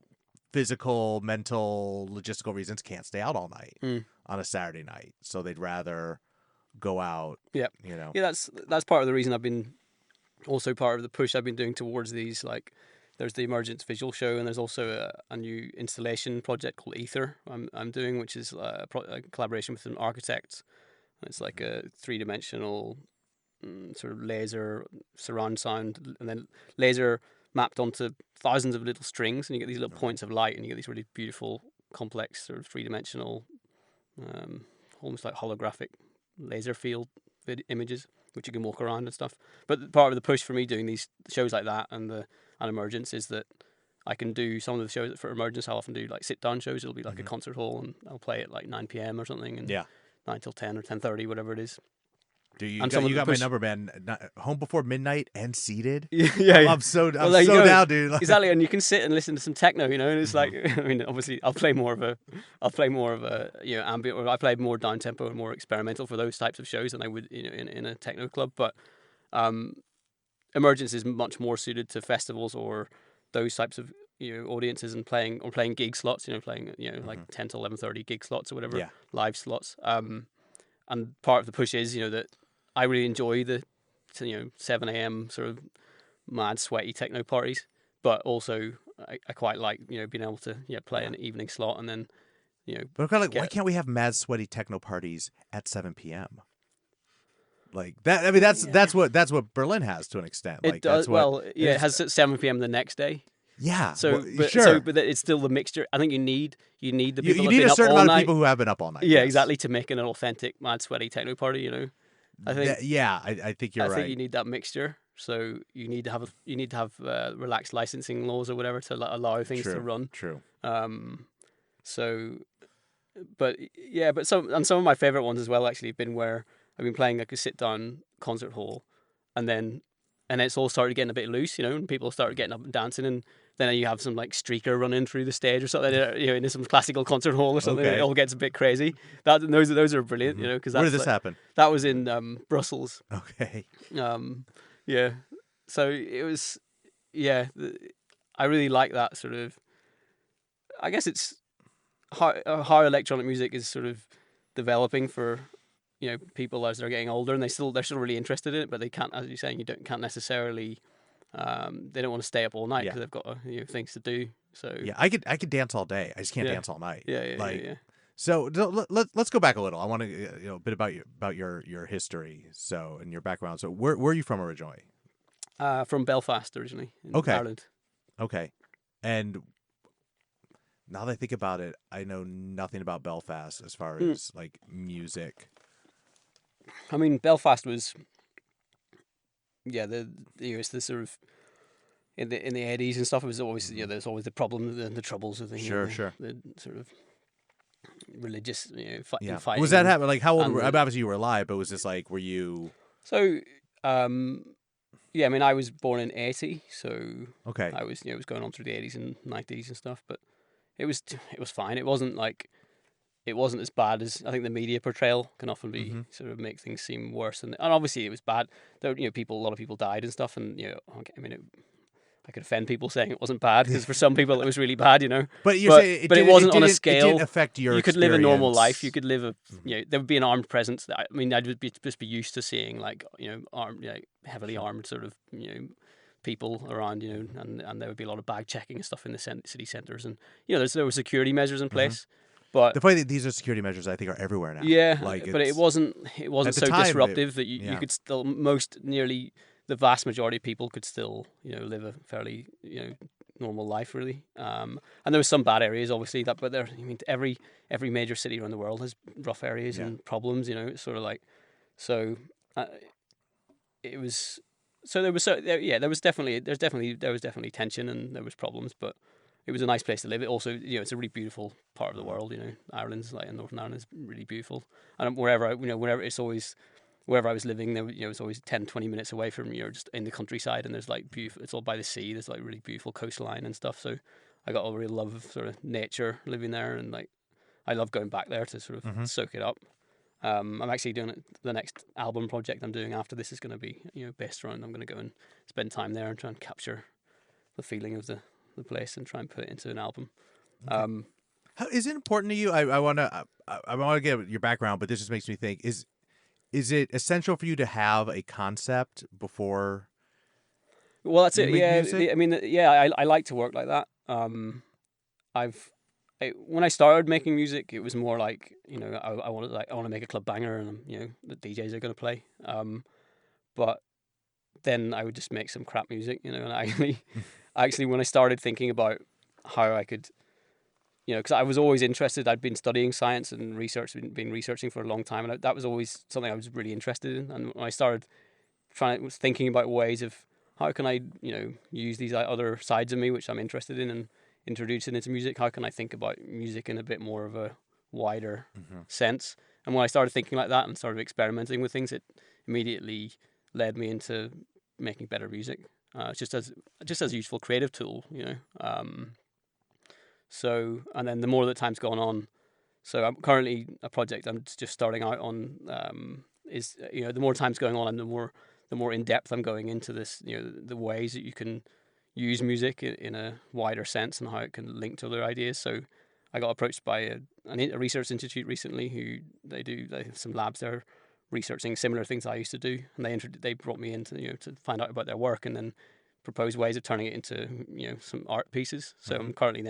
physical, mental, logistical reasons can't stay out all night on a Saturday night, so they'd rather go out. Yeah, that's part of the reason I've been also part of the push I've been doing towards these. There's the Emergence visual show, and there's also a new installation project called Ether I'm doing, which is a collaboration with an architect. It's like a 3-dimensional sort of laser surround sound, and then laser mapped onto thousands of little strings, and you get these little points of light, and you get these really beautiful, complex sort of 3-dimensional, almost like holographic laser field images, which you can walk around and stuff. But part of the push for me doing these shows like that and Emergence is that I can do some of the shows for Emergence. I'll often do sit down shows. It'll be like a concert hall, and I'll play at 9 p.m. or something, and 9 till 10 or 10:30, whatever it is. Do you got my number, man? Home before midnight and seated. Yeah. I'm so down, dude. Exactly, and you can sit and listen to some techno, and it's I mean, obviously, I'll play more of a ambient, or I play more downtempo and more experimental for those types of shows than I would in a techno club. But Emergence is much more suited to festivals or those types of audiences, and playing gig slots. Playing like 10 to 11:30 gig slots or whatever, live slots. And part of the push is that I really enjoy the 7 a.m. sort of mad sweaty techno parties, but also I quite like, you know, being able to play an evening slot and then, you know. But I'm kind of like, why can't we have mad sweaty techno parties at 7 p.m.? Like that. I mean, that's what Berlin has to an extent. It like does. that's what, Well, yeah, it has at 7 p.m. the next day. Yeah. So, well, sure. but it's still the mixture. I think you need the people. You that need have a been certain up all amount night. of people who have been up all night. Yeah, yes. exactly, to make an authentic mad sweaty techno party. You know, I think. I think you're right. I think you need that mixture. So you need to have relaxed licensing laws or whatever to allow things to run. True. So, but some of my favorite ones as well actually have been where I've been playing like a sit down concert hall, and then it's all started getting a bit loose, you know, and people started getting up and dancing, and then you have some like streaker running through the stage or something, you know, in some classical concert hall or something. Okay. It all gets a bit crazy. Those are brilliant, you know, because where did this happen? That was in Brussels. Okay. Yeah. So it was, I really like that sort of. I guess it's how electronic music is sort of developing for, you know, people as they're getting older, and they're still really interested in it, but they can't, as you're saying, can't necessarily. They don't want to stay up all night because they've got things to do. So yeah, I could dance all day. I just can't dance all night. Yeah. So let's go back a little. I want to a bit about your history, so, and your background. So where are you from originally? From Belfast originally, in Ireland. Okay, and now that I think about it, I know nothing about Belfast as far as like music. I mean, Belfast was, it's the sort of in the 80s and stuff. It was always there's always the problem, the troubles of the Sure. the sort of religious fighting. Was that happening? Like how old? Obviously you were alive, but was this like were you? So I mean, I was born in 80, so okay. I was it was going on through the 80s and 90s and stuff, but it was fine. It wasn't as bad as I think the media portrayal can often be sort of make things seem worse. And obviously it was bad. There, a lot of people died and stuff. And I mean, I could offend people saying it wasn't bad because for some people it was really bad, you know. But you're saying it wasn't on a scale. It didn't affect your. You could live a normal life. You could live there would be an armed presence. I mean, I'd just be used to seeing armed, heavily armed sort of people around, and there would be a lot of bag checking and stuff in the city centres, and there were security measures in place. But the funny thing, these are security measures I think are everywhere now. Yeah, but it wasn't so time, disruptive that you could still nearly the vast majority of people could still live a fairly normal life really. And there was some bad areas obviously but there. I mean, every major city around the world has rough areas and problems. It's sort of like so. It was. So there was there was definitely tension and there was problems, but it was a nice place to live. It also, it's a really beautiful part of the world. Ireland's like in Northern Ireland is really beautiful, and wherever I was living, there was always 10-20 minutes away from just in the countryside, and there's like beautiful. It's all by the sea. There's like really beautiful coastline and stuff. So I got a real love of sort of nature living there, and like I love going back there to sort of soak it up. I'm actually doing the next album project I'm doing after this is going to be based around. I'm going to go and spend time there and try and capture the feeling of the place and try and put it into an album. Okay. How is it important to you? I want to get your background, but this just makes me think: is it essential for you to have a concept before? Well, that's it. Yeah, I like to work like that. When I started making music, it was more like I want to make a club banger, and the DJs are going to play. But then I would just make some crap music, and actually when I started thinking about how I could, because I was always interested. I'd been studying science and been researching for a long time, and that was always something I was really interested in. And when I started thinking about ways of how can I, use these other sides of me which I'm interested in and introduce it into music, how can I think about music in a bit more of a wider sense? And when I started thinking like that and started experimenting with things, it immediately led me into making better music. Just as a useful creative tool, So, and then the more that time's gone on, so I'm currently a project I'm just starting out on. Is the more time's going on, and the more in depth I'm going into this. The ways that you can use music in a wider sense and how it can link to other ideas. So I got approached by a research institute recently who they have some labs there researching similar things I used to do, and they brought me in to to find out about their work and then propose ways of turning it into some art pieces. So I'm currently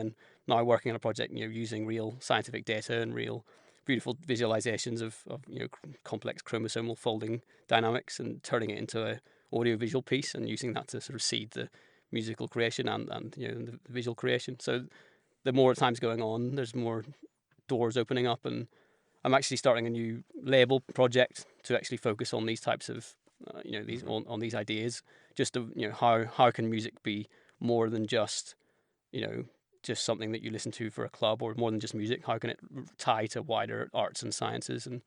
now working on a project using real scientific data and real beautiful visualizations of complex chromosomal folding dynamics and turning it into a audio-visual piece and using that to sort of seed the musical creation and the visual creation. So the more time's going on, there's more doors opening up, and I'm actually starting a new label project to actually focus on these types of these on these ideas. Just to, how can music be more than just just something that you listen to for a club, or more than just music? How can it tie to wider arts and sciences? And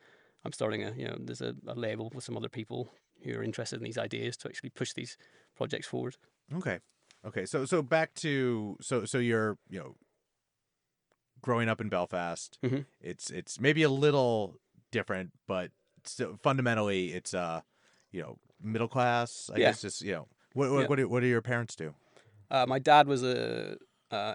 I'm starting there's a label with some other people who are interested in these ideas to actually push these projects forward. Okay. So back to so you're growing up in Belfast. Mm-hmm. It's maybe a little different, but still fundamentally it's middle class. I guess just what do your parents do? My dad was a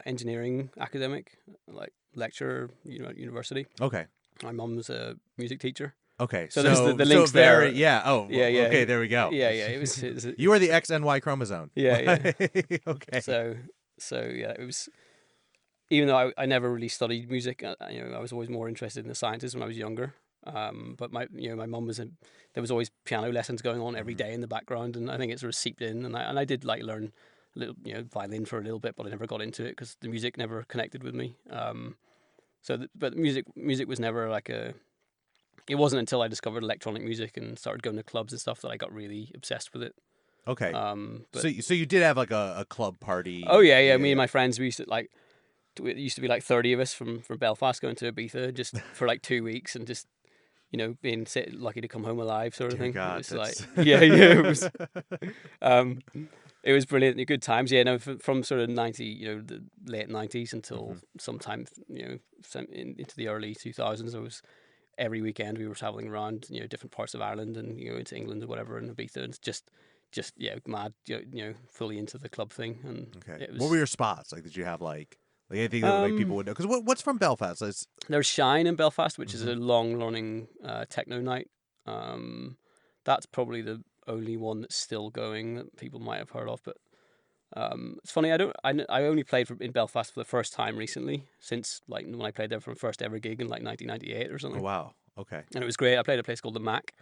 engineering academic, like lecturer, university. Okay. My mum was a music teacher. Okay. So there's the links there. Yeah. Oh. Yeah. Okay. There we go. Yeah. It was you are the X and Y chromosome. Yeah. Okay. So yeah, it was. Even though I never really studied music, I was always more interested in the sciences when I was younger. But my mum there was always piano lessons going on every day in the background, and I think it sort of seeped in. And I did like learn a little, violin for a little bit, but I never got into it because the music never connected with me. But music was never like a. It wasn't until I discovered electronic music and started going to clubs and stuff that I got really obsessed with it. Okay. But, so you did have like a club party. Oh yeah. Me and my friends, we used to like. It used to be like 30 of us from Belfast going to Ibiza just for like 2 weeks and just being lucky to come home alive sort of thing. God, it was like it was it was brilliant, good times. Yeah, no, from sort of the late 90s until sometime into the early 2000s. It was every weekend we were traveling around different parts of Ireland and into England or whatever, and Ibiza, and just mad, fully into the club thing. And okay, it was, what were your spots? Like, did you have like anything that like people would know? Because what's from Belfast? There's Shine in Belfast, which is a long-running techno night. That's probably the only one that's still going that people might have heard of. But it's funny, I only played in Belfast for the first time recently, since like when I played there for my first ever gig in like 1998 or something. Oh wow, okay. And it was great. I played at a place called the Mac,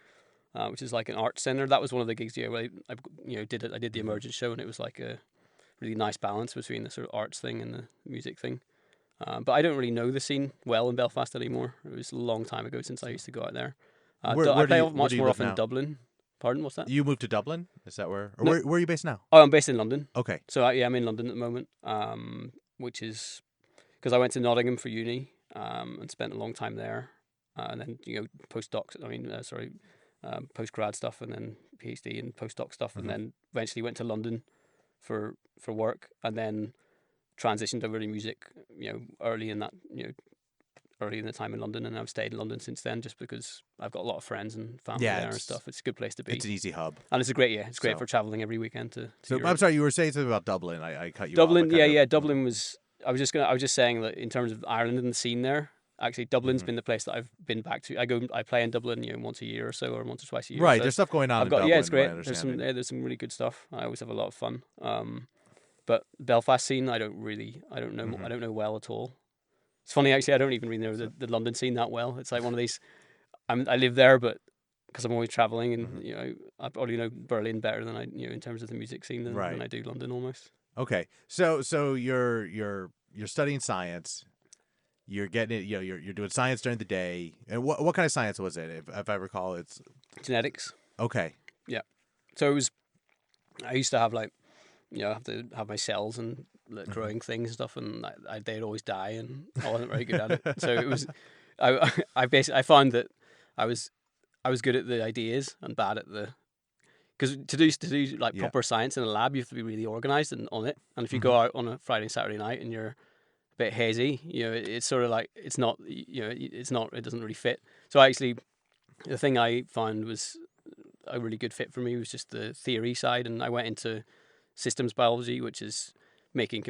which is like an art center. That was one of the gigs where I did the Emergence show, and it was like a really nice balance between the sort of arts thing and the music thing. But I don't really know the scene well in Belfast anymore. It was a long time ago since I used to go out there. I play much more often in Dublin. Pardon, what's that? You moved to Dublin? Is that where? Or where are you based now? Oh, I'm based in London. Okay. So I'm in London at the moment, which is because I went to Nottingham for uni and spent a long time there. And then post-grad stuff, and then PhD and postdoc stuff, and then eventually went to London for work, and then transitioned over to music, early in the time in London, and I've stayed in London since then just because I've got a lot of friends and family there and stuff. It's a good place to be. It's an easy hub. And it's great for traveling every weekend to So Europe. I'm sorry, you were saying something about Dublin. I cut you Dublin, off. Dublin was. I was just saying that in terms of Ireland and the scene there, actually Dublin's been the place that I've been back to. I play in Dublin, once a year or so, or once or twice a year. Right, so there's stuff going on. it's great. There's There's some really good stuff. I always have a lot of fun. But Belfast scene, I don't know. I don't know well at all. It's funny actually. I don't even really know the London scene that well. It's like one of these. I live there, but because I'm always traveling, and I probably know Berlin better than I in terms of the music scene than I do London almost. Okay, so you're studying science. You're getting it. You're doing science during the day. And what kind of science was it? If I recall, it's genetics. Okay. Yeah. So it was. I used to have I have to have my cells and growing things and stuff, and they'd always die, and I wasn't very good at it. So it was. I found that I was good at the ideas and bad at the. Because to do like proper science in a lab, you have to be really organized and on it. And if you go out on a Friday, Saturday night, and you're a bit hazy, it's sort of like it's not. It doesn't really fit. So actually, the thing I found was a really good fit for me was just the theory side, and I went into systems biology, which is making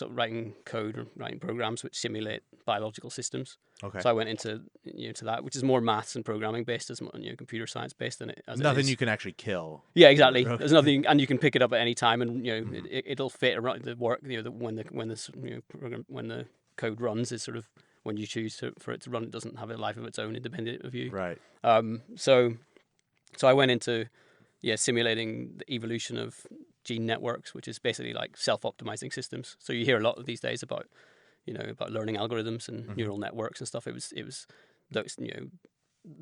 writing code or writing programs which simulate biological systems. Okay. So I went into to that, which is more maths and programming based, as computer science based than it as Nothing it is. you can actually kill. Yeah, exactly. Okay. There's nothing, and you can pick it up at any time, and it'll fit around the work. When the code runs is sort of when you choose for it to run. It doesn't have a life of its own, independent of you. Right. So I went into simulating the evolution of gene networks, which is basically like self-optimizing systems. So you hear a lot these days about learning algorithms and neural networks and stuff. It was those,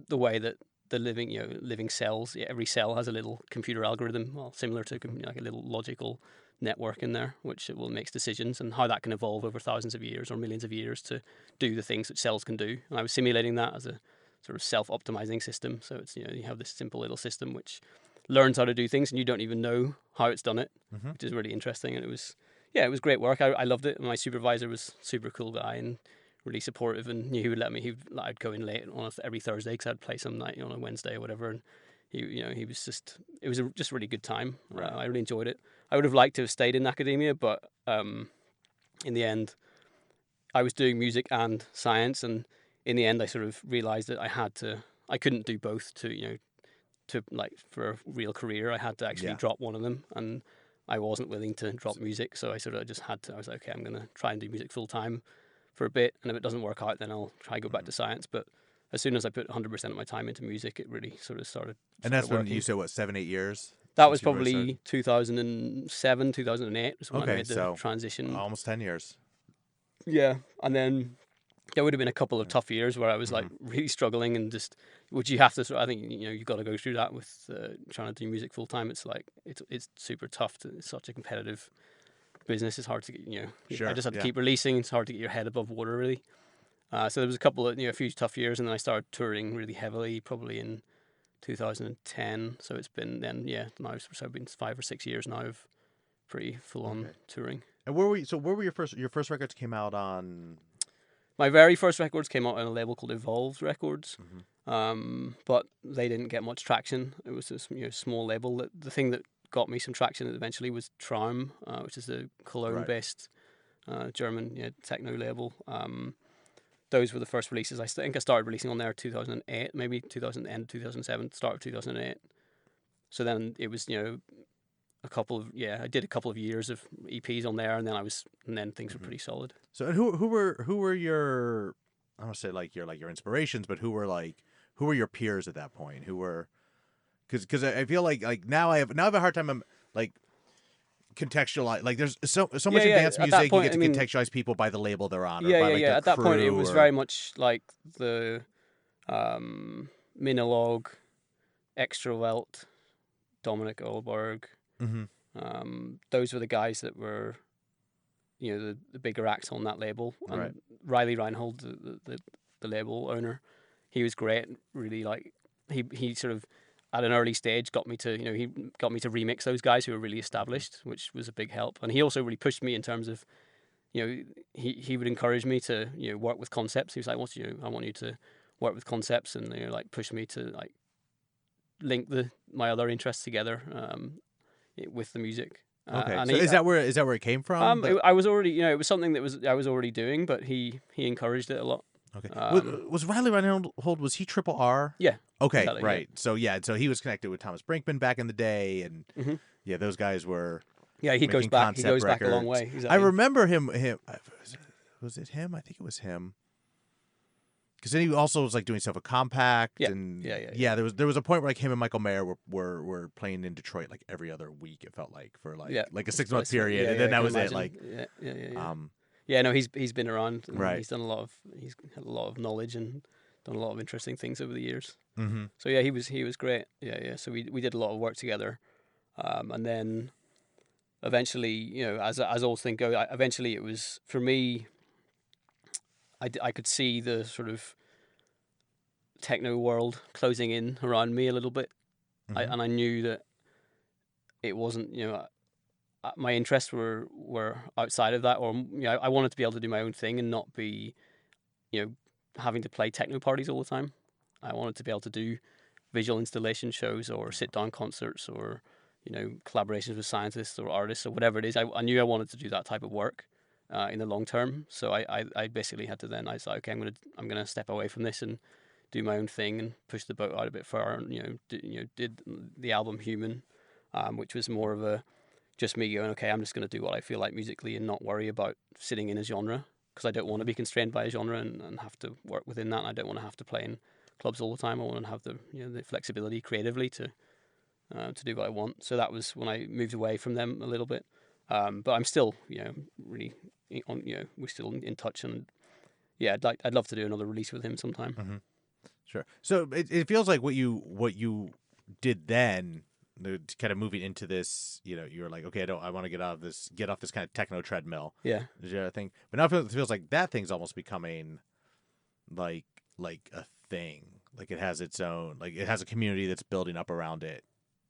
the way that the living cells, every cell has a little computer algorithm, similar to like a little logical network in there, which makes decisions, and how that can evolve over thousands of years or millions of years to do the things that cells can do. And I was simulating that as a sort of self-optimizing system. So it's you have this simple little system which learns how to do things, and you don't even know how it's done it, which is really interesting. And it was great work. I loved it. My supervisor was a super cool guy and really supportive, and he would let me. I'd go in late on every Thursday because I'd play some night on a Wednesday or whatever, and he was just. It was just a really good time. Right. I really enjoyed it. I would have liked to have stayed in academia, but in the end, I was doing music and science, and in the end, I sort of realized that I couldn't do both to like for a real career. I had to actually drop one of them, and I wasn't willing to drop music, so I sort of just had to. I was like, okay, I'm going to try and do music full time for a bit, and if it doesn't work out, then I'll try to go back to science. But as soon as I put 100% of my time into music, it really sort of started. And that's when working. you said, what, 7-8 years? That was probably 2007, 2008 was when I made the transition. Almost 10 years. Yeah, and then there would have been a couple of tough years where I was like really struggling, and just which you have to. I think you've got to go through that with trying to do music full time. It's like it's super tough. It's such a competitive business. It's hard to get. Sure, I just had to keep releasing. It's hard to get your head above water, really. So there was a couple of a few tough years, and then I started touring really heavily, probably in 2010. So it's been then now it's been 5 or 6 years now of pretty full on touring. And where were your first records came out on? My very first records came out on a label called Evolved Records, but they didn't get much traction. It was this small label. The thing that got me some traction eventually was Traum, which is a Cologne-based German techno label. Those were the first releases. I think I started releasing on there 2008, maybe 2007, start of 2008. So then it was I did a couple of years of EPs on there, and then things were pretty solid. So and who were your, I don't want to say like your inspirations, but who were your peers at that point? Who were, because I feel like now I have a hard time like contextualize, like there's so much advanced music. Point, you get to contextualize people by the label they're on. Or by, like, At that point, it was very much like the Minologue, Extrawelt, Dominic Olberg. Those were the guys that were, the bigger acts on that label. And Riley Reinhold, the label owner, he was great. Really, like he sort of at an early stage got me to remix those guys who were really established, which was a big help. And he also really pushed me in terms of, he would encourage me to work with concepts. He was like, I want you to work with concepts, and like push me to like link my other interests together. With the music. Okay, so is that where it came from? I was already, it was something that I was already doing, but he encouraged it a lot. Okay, was Riley Reinhold, was he Triple R? Yeah. Okay, exactly, right. Yeah. So he was connected with Thomas Brinkman back in the day, and those guys were. Yeah, he goes back. He goes back a long way. Exactly. I remember him. Was it him? I think it was him. Because then he also was like doing stuff with Compact, and there was a point where like him and Michael Mayer were playing in Detroit like every other week. It felt like for like a 6-month period, and then that was it. Like no, he's been around. Right, he's had a lot of knowledge and done a lot of interesting things over the years. Mm-hmm. So he was great. So we did a lot of work together, and then eventually, as all things go, eventually it was for me. I could see the sort of techno world closing in around me a little bit, and I knew that it wasn't, my interests were outside of that, or I wanted to be able to do my own thing and not be, having to play techno parties all the time. I wanted to be able to do visual installation shows or sit down concerts or collaborations with scientists or artists or whatever it is. I knew I wanted to do that type of work in the long term. So I basically had to I thought, okay, I'm gonna step away from this and do my own thing and push the boat out a bit far. And did the album Human, which was more of a just me going, okay, I'm just gonna do what I feel like musically and not worry about sitting in a genre, because I don't want to be constrained by a genre and have to work within that. And I don't want to have to play in clubs all the time. I want to have the flexibility creatively to do what I want. So that was when I moved away from them a little bit. But I'm still, really on. We're still in touch, and yeah, I'd love to do another release with him sometime. Mm-hmm. Sure. So it feels like what you did then, kind of moving into this. You were like, okay, I want to get off this kind of techno treadmill. Yeah. Thing. But now it feels like that thing's almost becoming like a thing. Like it has its own. Like it has a community that's building up around it.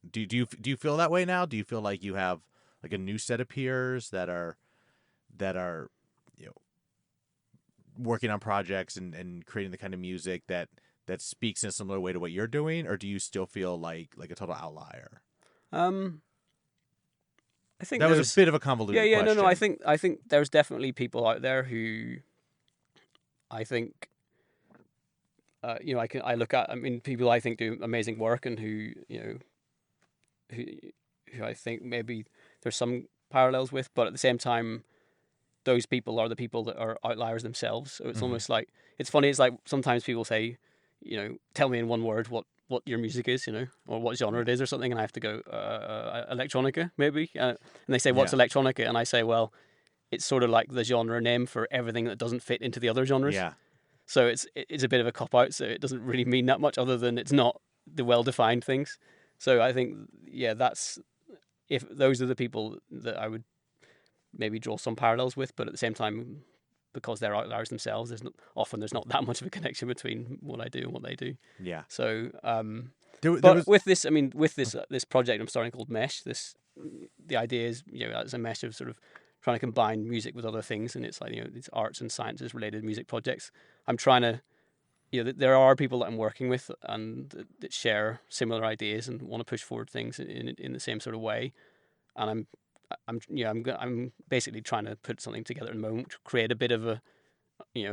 Do you feel that way now? Do you feel like you have like a new set of peers that are working on projects and creating the kind of music that speaks in a similar way to what you're doing, or do you still feel like a total outlier? I think that was a bit of a convoluted question. No. I think there's definitely people out there who I think I look at. I mean, people I think do amazing work and who I think maybe there's some parallels with, but at the same time, those people are the people that are outliers themselves. So it's almost like, it's funny, it's like sometimes people say, tell me in one word what your music is, or what genre it is or something, and I have to go, electronica, maybe. And they say, what's electronica? And I say, well, it's sort of like the genre name for everything that doesn't fit into the other genres. Yeah. So it's a bit of a cop-out, so it doesn't really mean that much other than it's not the well-defined things. So I think, if those are the people that I would maybe draw some parallels with, but at the same time, because they're outliers themselves, there's not that much of a connection between what I do and what they do. Yeah. So, with this project I'm starting called Mesh, the idea is, it's a mesh of sort of trying to combine music with other things, and it's like, these arts and sciences related music projects. I'm trying to, there are people that I'm working with and that share similar ideas and want to push forward things in the same sort of way. And I'm basically trying to put something together at the moment to create a bit of a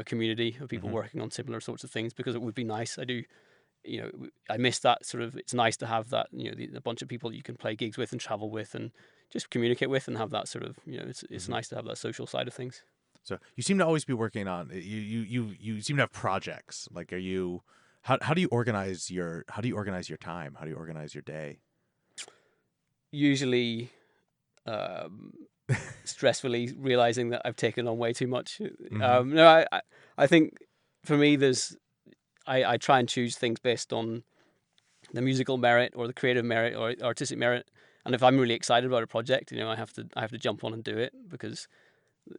community of people working on similar sorts of things, because it would be nice. I miss that sort of. It's nice to have that a bunch of people that you can play gigs with and travel with and just communicate with and have that sort of it's nice to have that social side of things. So you seem to always be working on you seem to have projects. Like, are you how do you organize your time? How do you organize your day? Usually stressfully realizing that I've taken on way too much. I think for me I try and choose things based on the musical merit or the creative merit or artistic merit, and if I'm really excited about a project, I have to jump on and do it, because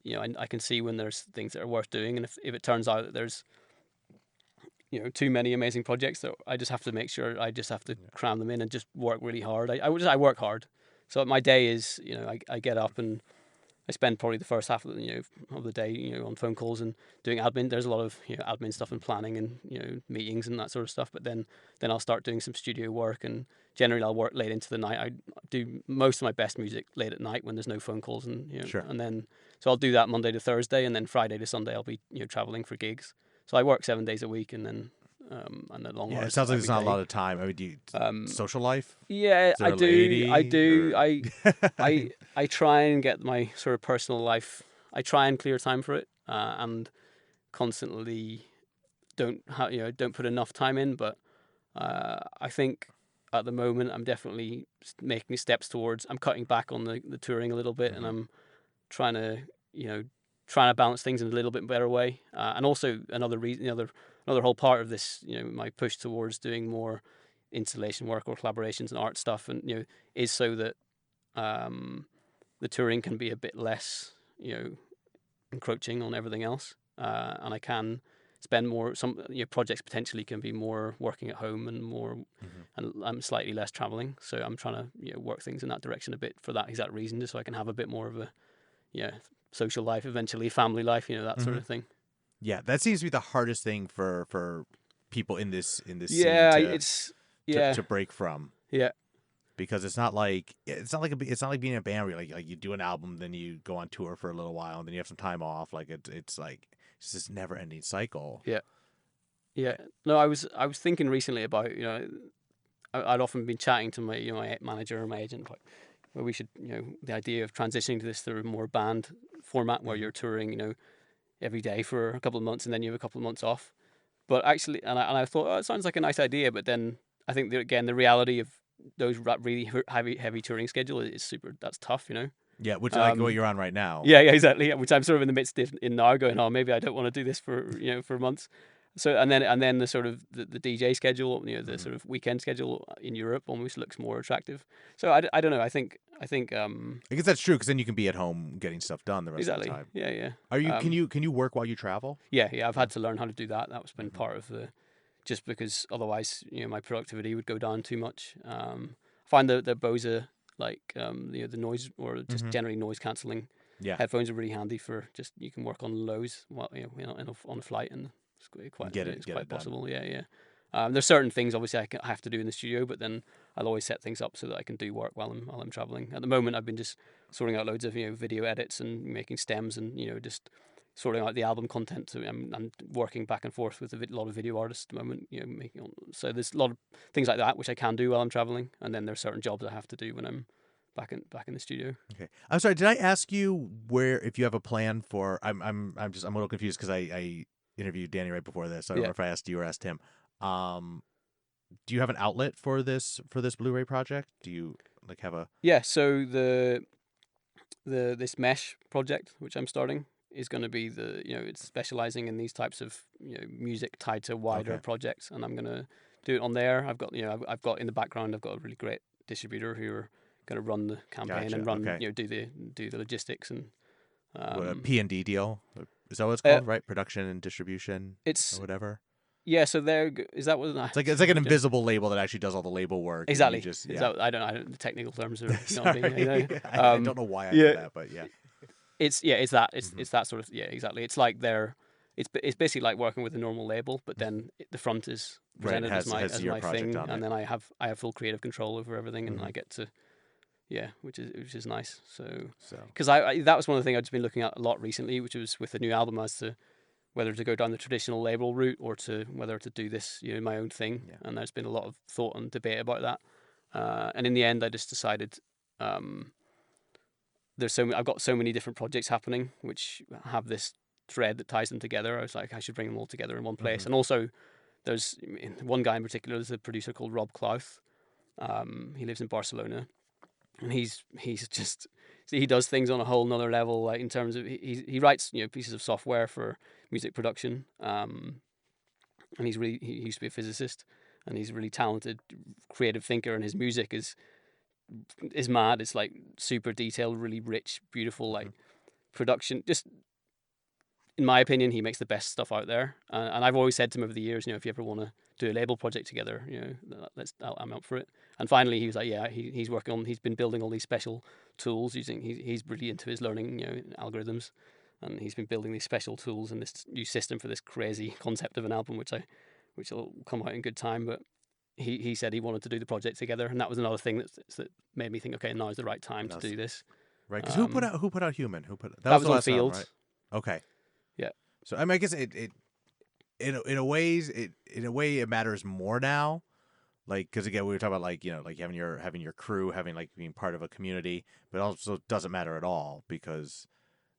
I can see when there's things that are worth doing, and if it turns out that there's too many amazing projects, that I just have to make sure I just have to cram them in and just work really hard. I work hard. So my day is, I get up and I spend probably the first half of the day, on phone calls and doing admin. There's a lot of admin stuff and planning and meetings and that sort of stuff. But then I'll start doing some studio work, and generally I'll work late into the night. I do most of my best music late at night when there's no phone calls, and Sure. And then so I'll do that Monday to Thursday, and then Friday to Sunday I'll be traveling for gigs. So I work 7 days a week, and then the long hours. It sounds like there's not every a day. lot of time. I mean, do you social life? Yeah, Is there I a do. lady, I do. or- I try and get my sort of personal life. I try and clear time for it, and constantly don't put enough time in. But I think at the moment I'm definitely making steps towards. I'm cutting back on the touring a little bit, and I'm trying to balance things in a little bit better way. And also another reason, another whole part of this, my push towards doing more installation work or collaborations and art stuff, and is so that the touring can be a bit less, encroaching on everything else, and I can spend more. Some projects potentially can be more working at home and more, and I'm slightly less traveling. So I'm trying to work things in that direction a bit for that exact reason, just so I can have a bit more of a social life, eventually family life, that sort of thing. Yeah, that seems to be the hardest thing for people in this Yeah, scene it's to break from. Yeah, because it's not like being in a band where like you do an album, then you go on tour for a little while, and then you have some time off. Like it's this never ending cycle. Yeah. Yeah. No, I was thinking recently about, I'd often been chatting to my my manager or my agent, like, where we should, the idea of transitioning to this through a more band format where you're touring, every day for a couple of months and then you have a couple of months off. But actually, and I thought, oh, it sounds like a nice idea. But then I think that, again, the reality of those really heavy touring schedule is super. That's tough, Yeah, which like what you're on right now. Yeah, exactly. Which I'm sort of in the midst of in now, going, oh, maybe I don't want to do this for for months. So and then the sort of the DJ schedule, the sort of weekend schedule in Europe almost looks more attractive. So I don't know. I think I guess that's true, because then you can be at home getting stuff done the rest of the time. Yeah. Are you can you work while you travel? Yeah. I've had to learn how to do that. That's been part of the, just because otherwise my productivity would go down too much. I find the Bose the noise, or just generally noise cancelling headphones are really handy for just, you can work on lows while on a flight, and it's quite possible. Yeah. There's certain things obviously I have to do in the studio, but then I'll always set things up so that I can do work while I'm traveling. At the moment, I've been just sorting out loads of video edits and making stems, and just sorting out the album content. So I'm working back and forth with a lot of video artists at the moment. So there's a lot of things like that which I can do while I'm traveling, and then there's certain jobs I have to do when I'm back in the studio. Okay. I'm sorry. Did I ask you if you have a plan for? I'm a little confused because I interviewed Danny right before this. So I don't know if I asked you or asked him. Do you have an outlet for this Blu-ray project? Do you have a? Yeah. So this mesh project which I'm starting is going to be it's specializing in these types of music tied to wider projects, and I'm going to do it on there. I've got I've got in the background, I've got a really great distributor who are going to run the campaign and run do the logistics and a P&D deal. Is that what it's called, right? Production and distribution, or whatever. Yeah, so is that what it's like an invisible label that actually does all the label work. Exactly. I don't the technical terms are Sorry. I don't know why I did that, but yeah. It's that sort of exactly. It's like it's basically like working with a normal label, but then the front is presented as my thing, and then I have full creative control over everything, and I get to which is nice. So because that was one of the things I've just been looking at a lot recently, which was with the new album, as to whether to go down the traditional label route or whether to do this my own thing. And there's been a lot of thought and debate about that. And in the end, I just decided I've got so many different projects happening which have this thread that ties them together. I was like, I should bring them all together in one place. And also, there's one guy in particular. There's a producer called Rob Clouth. He lives in Barcelona, and he does things on a whole nother level. Like in terms of he writes pieces of software for music production, and he used to be a physicist, and he's a really talented creative thinker, and his music is mad. It's like super detailed, really rich, beautiful, like production. Just in my opinion, he makes the best stuff out there. And I've always said to him over the years, if you ever want to do a label project together, I'm up for it. And finally, he was like, yeah, he's been building all these special tools using. He's really into his learning, algorithms, and he's been building these special tools and this new system for this crazy concept of an album, which will come out in good time. But he said he wanted to do the project together, and that was another thing that made me think, okay, now is the right time to do this. Right? Because who put out Human? That was on Field. Right? Okay. Yeah. So I guess it in a way it matters more now, like because again we were talking about like having your crew, being part of a community, but also doesn't matter at all because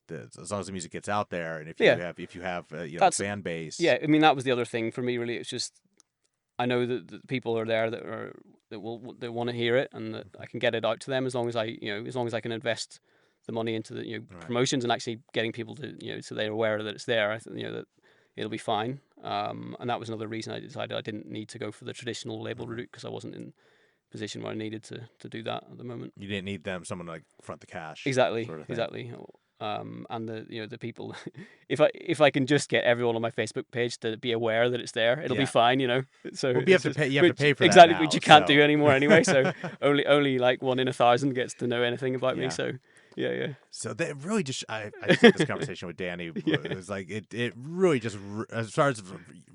as long as the music gets out there, and if you have a fan base. Yeah, I mean that was the other thing for me. Really, it's just I know that people are there that want to hear it, and that I can get it out to them as long as I can invest the money into the promotions and actually getting people to so they're aware that it's there. I think that it'll be fine. And that was another reason I decided I didn't need to go for the traditional label route, because I wasn't in a position where I needed to do that at the moment. You didn't need someone to like front the cash. Exactly, sort of exactly. And the people, if I can just get everyone on my Facebook page to be aware that it's there, it'll be fine. So you have to pay for exactly, that now, which you can't do anymore anyway. So only like 1 in 1,000 gets to know anything about me. So Yeah. So they really just I just had this conversation with Danny. It was like it really just as far as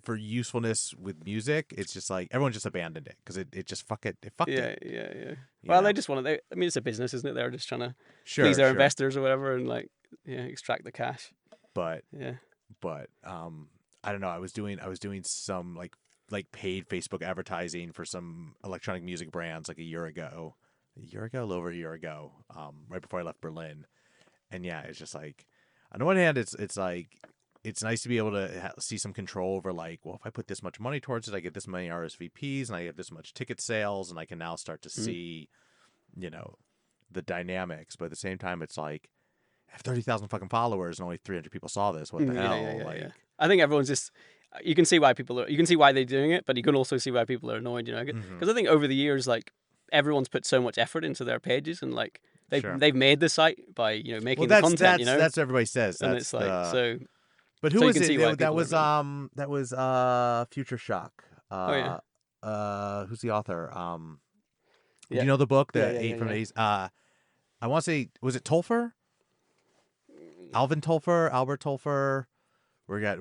for usefulness with music, it's just like everyone just abandoned it because it just fucked it. Yeah. You Well, know? they just want to. I mean, it's a business, isn't it? They're just trying to Sure, please their sure. investors or whatever, and like extract the cash. But Yeah. I don't know. I was doing some like paid Facebook advertising for some electronic music brands like a little over a year ago, right before I left Berlin. And yeah, it's just like, on the one hand, it's like, it's nice to be able to see some control over like, well, if I put this much money towards it, I get this many RSVPs and I get this much ticket sales and I can now start to see, the dynamics. But at the same time, it's like, I have 30,000 fucking followers and only 300 people saw this. What the hell? Yeah. I think everyone's just, you can see why they're doing it, but you can also see why people are annoyed, because I think over the years, like, everyone's put so much effort into their pages and like, they've made the site by making the content. That's what everybody says. And it's like so. But who so was you can it? see why That was Future Shock. Who's the author? Do you know the book? The Eight from the 80s. I want to say, was it Tolfer? Albert Tolfer. We got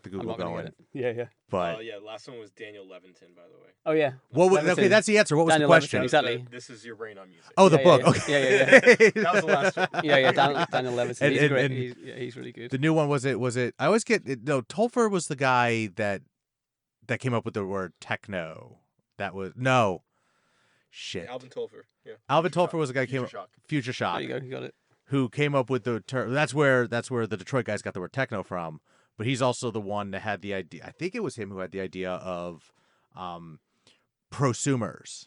the Google going. Yeah. But last one was Daniel Levitin, by the way. Oh yeah. Okay, that's the answer. What was Daniel the question? Levitin, exactly. This is your brain on music. Oh, the book. Yeah. Okay. Yeah. That was the last one. Yeah. Daniel Levitin. He's great. and He's really good. The new one was it? I always get it. No, Tolfer was the guy that came up with the word techno. That was no. Shit. Alvin Tolfer. Yeah. Alvin Tolfer was the guy who came up. Shock. Future Shock. There you go. You got it. Who came up with the term? That's where the Detroit guys got the word techno from. But he's also the one that had the idea. I think it was him who had the idea of prosumers,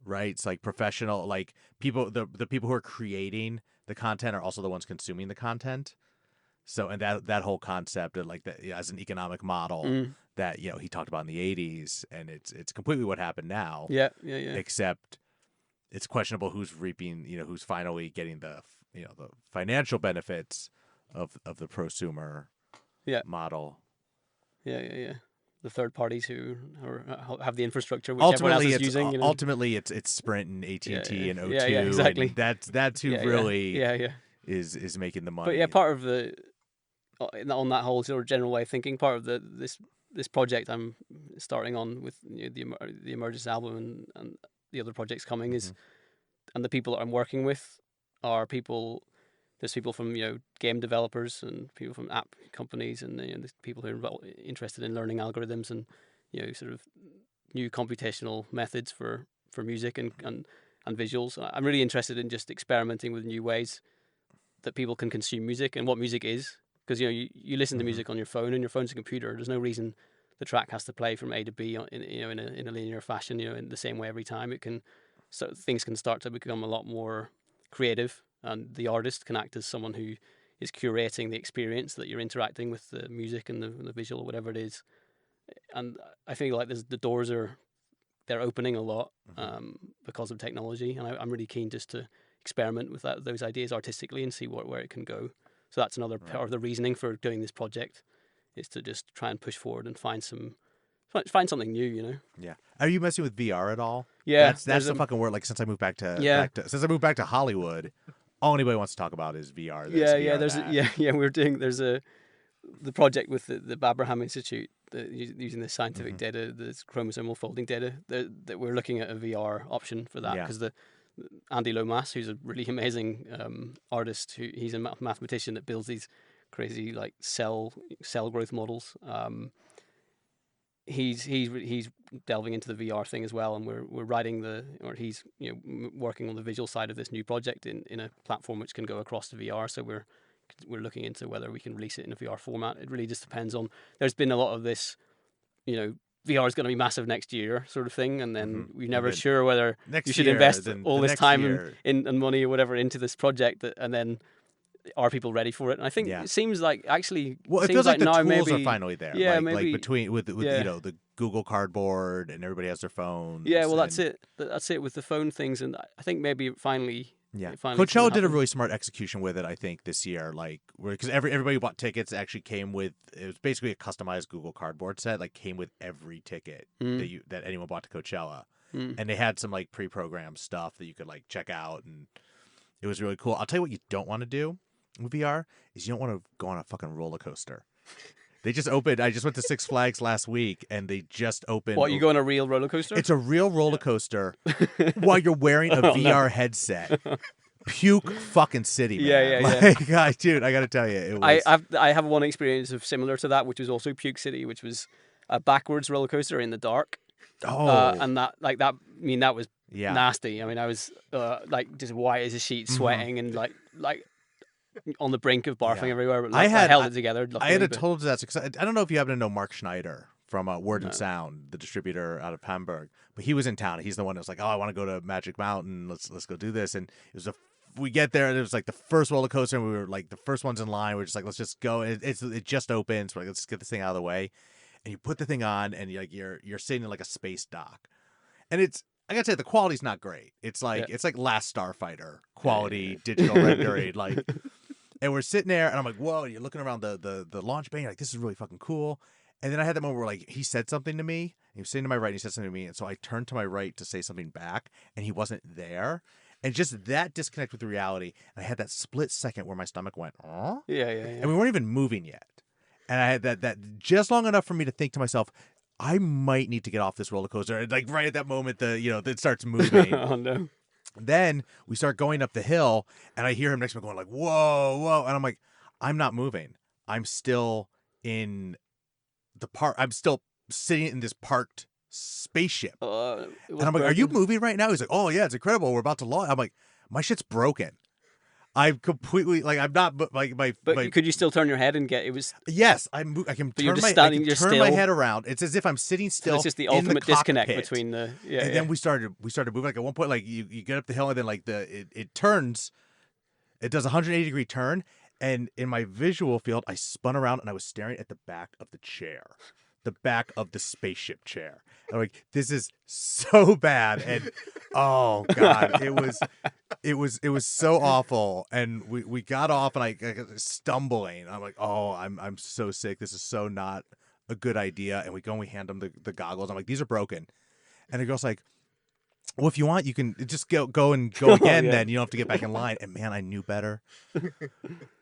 right? It's like professional, like people. The people who are creating the content are also the ones consuming the content. So, and that whole concept of like that as an economic model that he talked about in the 80s, and it's completely what happened now. Yeah. Except it's questionable who's reaping, who's finally getting the the financial benefits of the prosumer model. Yeah. The third parties who have the infrastructure, which everyone else is using. Ultimately, it's Sprint and AT&T and O2. Yeah, exactly. And that's who really is making the money. But yeah, part of on that whole sort of general way of thinking, part of this project I'm starting on with the Emergence album and the other projects coming is, and the people that I'm working with are people. There's people from game developers and people from app companies and there's people who are interested in learning algorithms and sort of new computational methods for music and visuals. I'm really interested in just experimenting with new ways that people can consume music and what music is, because you listen to music on your phone and your phone's a computer. There's no reason the track has to play from A to B in a linear fashion in the same way every time. Things can start to become a lot more creative. And the artist can act as someone who is curating the experience that you're interacting with the music and the visual or whatever it is. And I feel like the doors they're opening a lot because of technology. And I'm really keen just to experiment with those ideas artistically and see where it can go. So that's another part of the reasoning for doing this project, is to just try and push forward and find something new. Yeah. Are you messing with VR at all? Yeah. That's the fucking word. Like since I moved back to Hollywood, all anybody wants to talk about is VR. The project with the Babraham Institute using the scientific data, the chromosomal folding data, that we're looking at a VR option for that, because Andy Lomas, who's a really amazing artist, he's a mathematician that builds these crazy like cell growth models. He's delving into the VR thing as well, and we're writing he's working on the visual side of this new project in a platform which can go across to VR. So we're looking into whether we can release it in a VR format. It really just depends on. There's been a lot of this, VR is going to be massive next year sort of thing, and then we're never sure whether you should invest all this time and money or whatever into this project, and then are people ready for it? And I think it seems like actually, it feels like the now tools maybe are finally there. Yeah, like, maybe like between with the Google Cardboard and everybody has their phones. Yeah, well, that's it. That's it with the phone things, and I think maybe finally. Yeah, finally Coachella did a really smart execution with it, I think, this year. Like, because everybody who bought tickets actually came with, it was basically a customized Google Cardboard set. Like, came with every ticket that anyone bought to Coachella, and they had some like pre-programmed stuff that you could like check out, It was really cool. I'll tell you what you don't want to do with VR is you don't want to go on a fucking roller coaster. They just opened. I just went to Six Flags last week, and they just opened. What, you go on a real roller coaster? It's a real roller coaster while you're wearing a VR headset. Puke fucking city, man. Yeah. Dude, I got to tell you, it was. I have one experience of similar to that, which was also Puke City, which was a backwards roller coaster in the dark. And that was nasty. I mean, I was like just white as a sheet, sweating, and like on the brink of barfing everywhere. But I held it together. Luckily, I had a total disaster because I don't know if you happen to know Mark Schneider from Word and Sound, the distributor out of Hamburg, but he was in town. He's the one that was like, "Oh, I want to go to Magic Mountain. Let's go do this." And it was we get there and it was like the first roller coaster, and we were like the first ones in line. We're just like, let's just go. It just opened, so we're like, let's just get this thing out of the way. And you put the thing on, and you're sitting in like a space dock, and I gotta say the quality's not great. It's like Last Starfighter quality digital rendering, like. And we're sitting there, and I'm like, whoa, and you're looking around the launch bay, and you're like, this is really fucking cool. And then I had that moment where, like, he said something to me, and he was sitting to my right, and he said something to me, and so I turned to my right to say something back, and he wasn't there. And just that disconnect with reality, and I had that split second where my stomach went, oh? Yeah. And we weren't even moving yet. And I had that just long enough for me to think to myself, I might need to get off this roller coaster. And, like, right at that moment, it starts moving. Oh, no. Then we start going up the hill, and I hear him next to me going like, whoa, whoa. And I'm like, I'm not moving. I'm still in the park. I'm still sitting in this parked spaceship. And I'm like, are you moving right now? He's like, oh, yeah, it's incredible. We're about to launch. I'm like, my shit's broken. I'm completely, like, I'm not, like, But could you still turn your head and get, it was... Yes, I can turn my head around. It's as if I'm sitting still. It's just the ultimate disconnect between the... Yeah, and then we started moving. Like, at one point, like, you get up the hill, and then, like, it turns, it does a 180-degree turn, and in my visual field, I spun around, and I was staring at the back of the chair. The back of the spaceship chair. And I'm like, this is so bad. And oh God, it was so awful. And we got off, and I stumbling. I'm like, oh, I'm so sick. This is so not a good idea. And we go and we hand them the goggles. I'm like, these are broken. And the girl's like, well, if you want, you can just go again. Then you don't have to get back in line. And man, I knew better.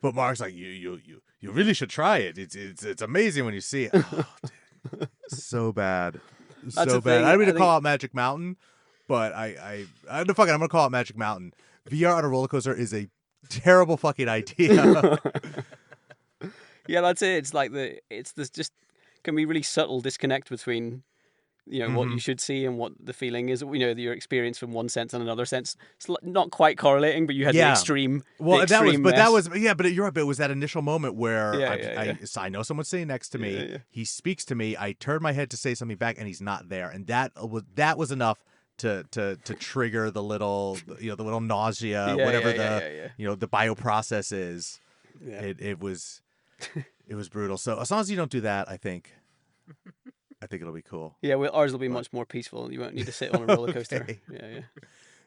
But Mark's like, you really should try it. It's amazing when you see it. Oh, dude. So bad. So bad. I didn't mean to call out Magic Mountain, but I'm gonna call it Magic Mountain. VR on a roller coaster is a terrible fucking idea. Yeah, that's it. It's like it's this just can be really subtle disconnect between what you should see and what the feeling is. Your experience from one sense and another sense. It's not quite correlating, but you had the extreme. Well, that was but you're right. But it was that initial moment where I know someone's sitting next to me. Yeah. He speaks to me. I turn my head to say something back, and he's not there. And that was enough to trigger the little the little nausea, whatever the bioprocess is. Yeah. It was brutal. So as long as you don't do that, I think it'll be cool. Yeah, well, ours will be much more peaceful. You won't need to sit on a roller coaster. Okay. Yeah.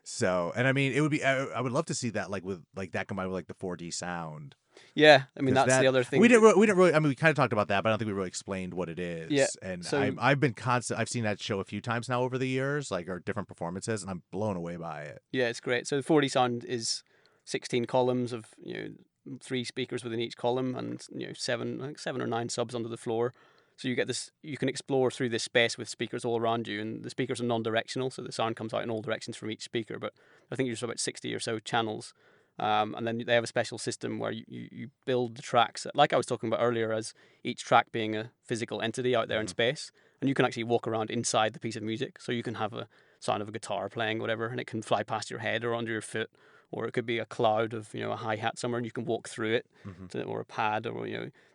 So, and I mean, it would be. I would love to see that, like with like that combined with like the 4D sound. Yeah, I mean that's the other thing. We didn't really. I mean, we kind of talked about that, but I don't think we really explained what it is. Yeah, and so, I've seen that show a few times now over the years, like or different performances, and I'm blown away by it. Yeah, it's great. So the 4D sound is 16 columns of 3 speakers within each column, and 7 or 9 subs under the floor. So you get this. You can explore through this space with speakers all around you, and the speakers are non-directional, so the sound comes out in all directions from each speaker. But I think there's about 60 or so channels, and then they have a special system where you build the tracks, like I was talking about earlier, as each track being a physical entity out there in space, and you can actually walk around inside the piece of music. So you can have a sound of a guitar playing, whatever, and it can fly past your head or under your foot, or it could be a cloud of a hi-hat somewhere, and you can walk through it, or a pad, or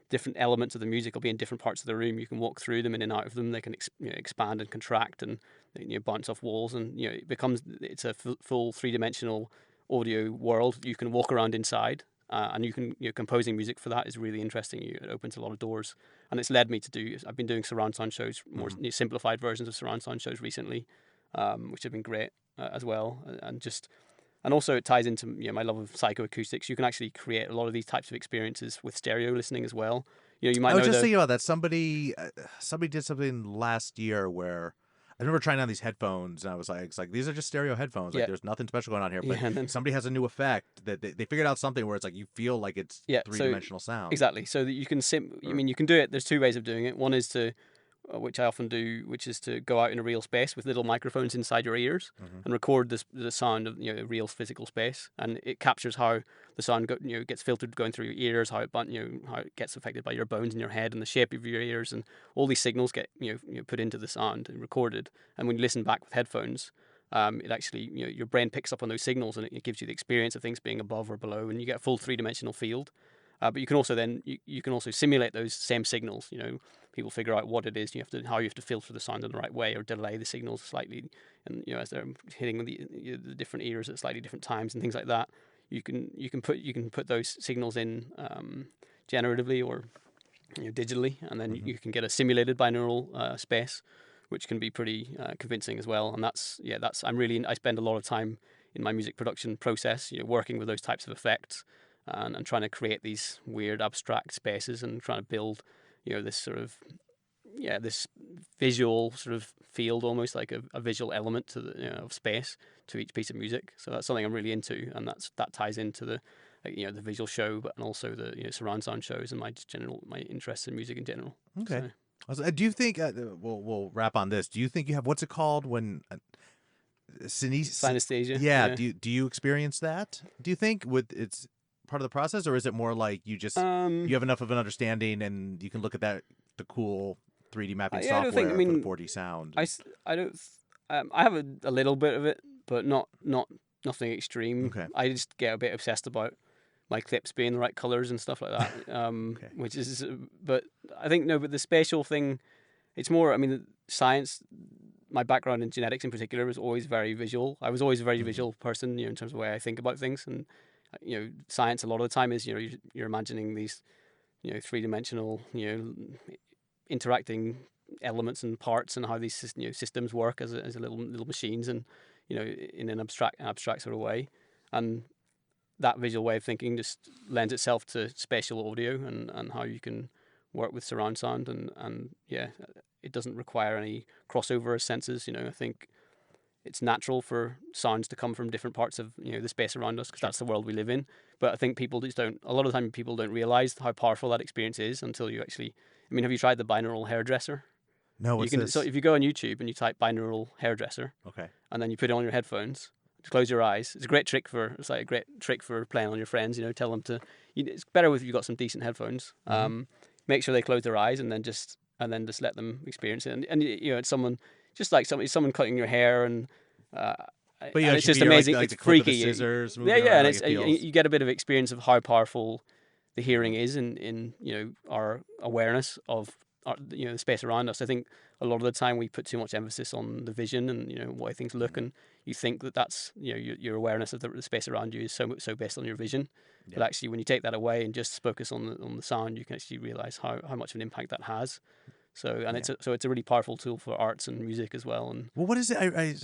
different elements of the music will be in different parts of the room. You can walk through them in and out of them. They can expand and contract and bounce off walls, and it's a full 3-dimensional audio world. You can walk around inside, and you can composing music for that is really interesting. It opens a lot of doors, and it's led me to I've been doing surround sound shows, more simplified versions of surround sound shows recently, which have been great as well, and also it ties into my love of psychoacoustics. You can actually create a lot of these types of experiences with stereo listening as well. You might. I was just thinking about that. Somebody did something last year where I remember trying on these headphones, and I was like, it's like these are just stereo headphones. Like, Yeah. there's nothing special going on here. But Yeah, and then- somebody has a new effect that they figured out something where it's like you feel like it's Yeah, so- three-dimensional sound. Exactly. So that you can you can do it. There's two ways of doing it. One is to, which I often do, which is to go out in a real space with little microphones inside your ears and record the sound of a real physical space, and it captures how the sound gets filtered going through your ears, how it gets affected by your bones in your head and the shape of your ears, and all these signals get put into the sound and recorded. And when you listen back with headphones, it actually your brain picks up on those signals, and it gives you the experience of things being above or below, and you get a full three-dimensional field. But you can also you can also simulate those same signals. People figure out what it is. How you have to filter the sound in the right way, or delay the signals slightly, and as they're hitting the different ears at slightly different times and things like that. You can put those signals in generatively or digitally, and then you can get a simulated binaural space, which can be pretty convincing as well. And I spend a lot of time in my music production process, working with those types of effects. And trying to create these weird abstract spaces and trying to build, this sort of, this visual sort of field, almost like a visual element to the of space to each piece of music. So that's something I'm really into, and that ties into the, the visual show, but and also the surround sound shows and my interest in music in general. Okay. So, do you think we'll wrap on this? Do you think you have what's it called when? Synesthesia. Yeah. Do you experience that? Do you think it's part of the process, or is it more like you just you have enough of an understanding and you can look at the cool 3D mapping software for the 4D sound? I don't. I have a little bit of it, but not nothing extreme. Okay. I just get a bit obsessed about my clips being the right colors and stuff like that. Okay. Which is, but I think but the spatial thing, it's more. I mean, science. My background in genetics, in particular, was always very visual. I was always a very visual person, in terms of the way I think about things. And science a lot of the time is you're imagining these three-dimensional interacting elements and parts, and how these systems work as a little machines, and in an abstract sort of way. And that visual way of thinking just lends itself to spatial audio and how you can work with surround sound, and it doesn't require any crossover of senses. I think it's natural for sounds to come from different parts of the space around us, because that's the world we live in. But I think people just don't. A lot of the time, people don't realize how powerful that experience is until you actually. I mean, have you tried the binaural hairdresser? No. What's this? So if you go on YouTube and you type binaural hairdresser, Okay. and then you put it on your headphones, to close your eyes. It's a great trick for playing on your friends. Tell them to. It's better if you've got some decent headphones. Make sure they close their eyes, and then just let them experience it. And it's someone. Just like someone cutting your hair, and it's just amazing. Like it's the clip of freaky. the scissors And feels. you get a bit of experience of how powerful the hearing is in our awareness of the space around us. I think a lot of the time we put too much emphasis on the vision and the way things look, and you think that's your awareness of the space around you is so based on your vision. Yeah. But actually, when you take that away and just focus on the sound, you can actually realize how much of an impact that has. So it's a really powerful tool for arts and music as well. And what is it? I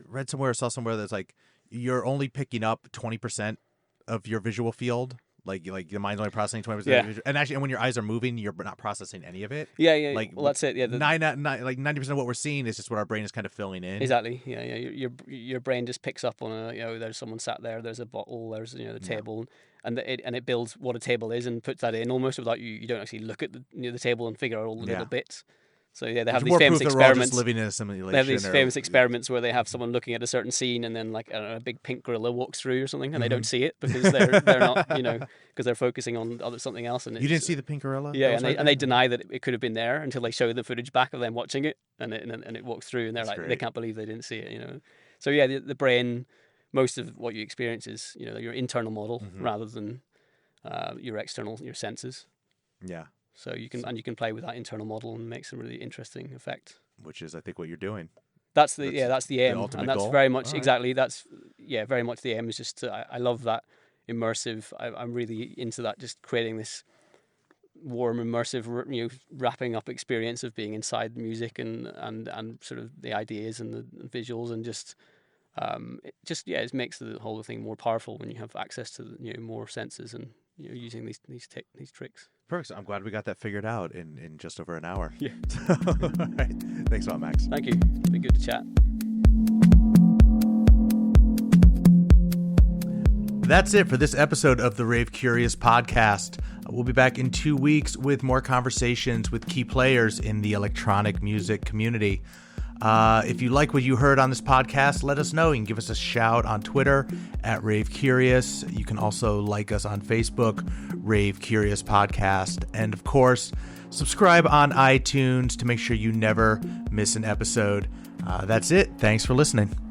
read somewhere or saw somewhere that's like you're only picking up 20% of your visual field. Like the mind's only processing 20%. And actually, when your eyes are moving, you're not processing any of it. Yeah. Like, well, that's it. Yeah. 90% of what we're seeing is just what our brain is kind of filling in. Exactly. Yeah. Your brain just picks up on there's someone sat there. There's a bottle. There's the table, and it builds what a table is and puts that in almost without you. You don't actually look at the table and figure out all the little bits. So they have these famous experiments. Living in a simulation. They have these famous experiments where they have someone looking at a certain scene, and then like a big pink gorilla walks through or something, and they don't see it because they're not because they're focusing on something else. And you didn't see the pink gorilla? Yeah, and they deny that it could have been there until they show the footage back of them watching it, and it walks through, and they're they can't believe they didn't see it. So yeah, the brain, most of what you experience is your internal model rather than your senses. Yeah. So you can play with that internal model and make some really interesting effect. Which is, I think, what you're doing. That's the aim, ultimate and that's goal? very much Right. exactly very much the aim. Is just I love that immersive. I'm really into that. Just creating this warm, immersive, wrapping up experience of being inside music and sort of the ideas and the visuals, and just it makes the whole thing more powerful when you have access to more senses and using these tricks. Perfect. I'm glad we got that figured out in just over an hour. Yeah. All right. Thanks a lot, Max. Thank you. It's been good to chat. That's it for this episode of the Rave Curious Podcast. We'll be back in 2 weeks with more conversations with key players in the electronic music community. If you like what you heard on this podcast, let us know. You can give us a shout on Twitter at Rave Curious. You can also like us on Facebook, Rave Curious Podcast. And of course, subscribe on iTunes to make sure you never miss an episode. That's it. Thanks for listening.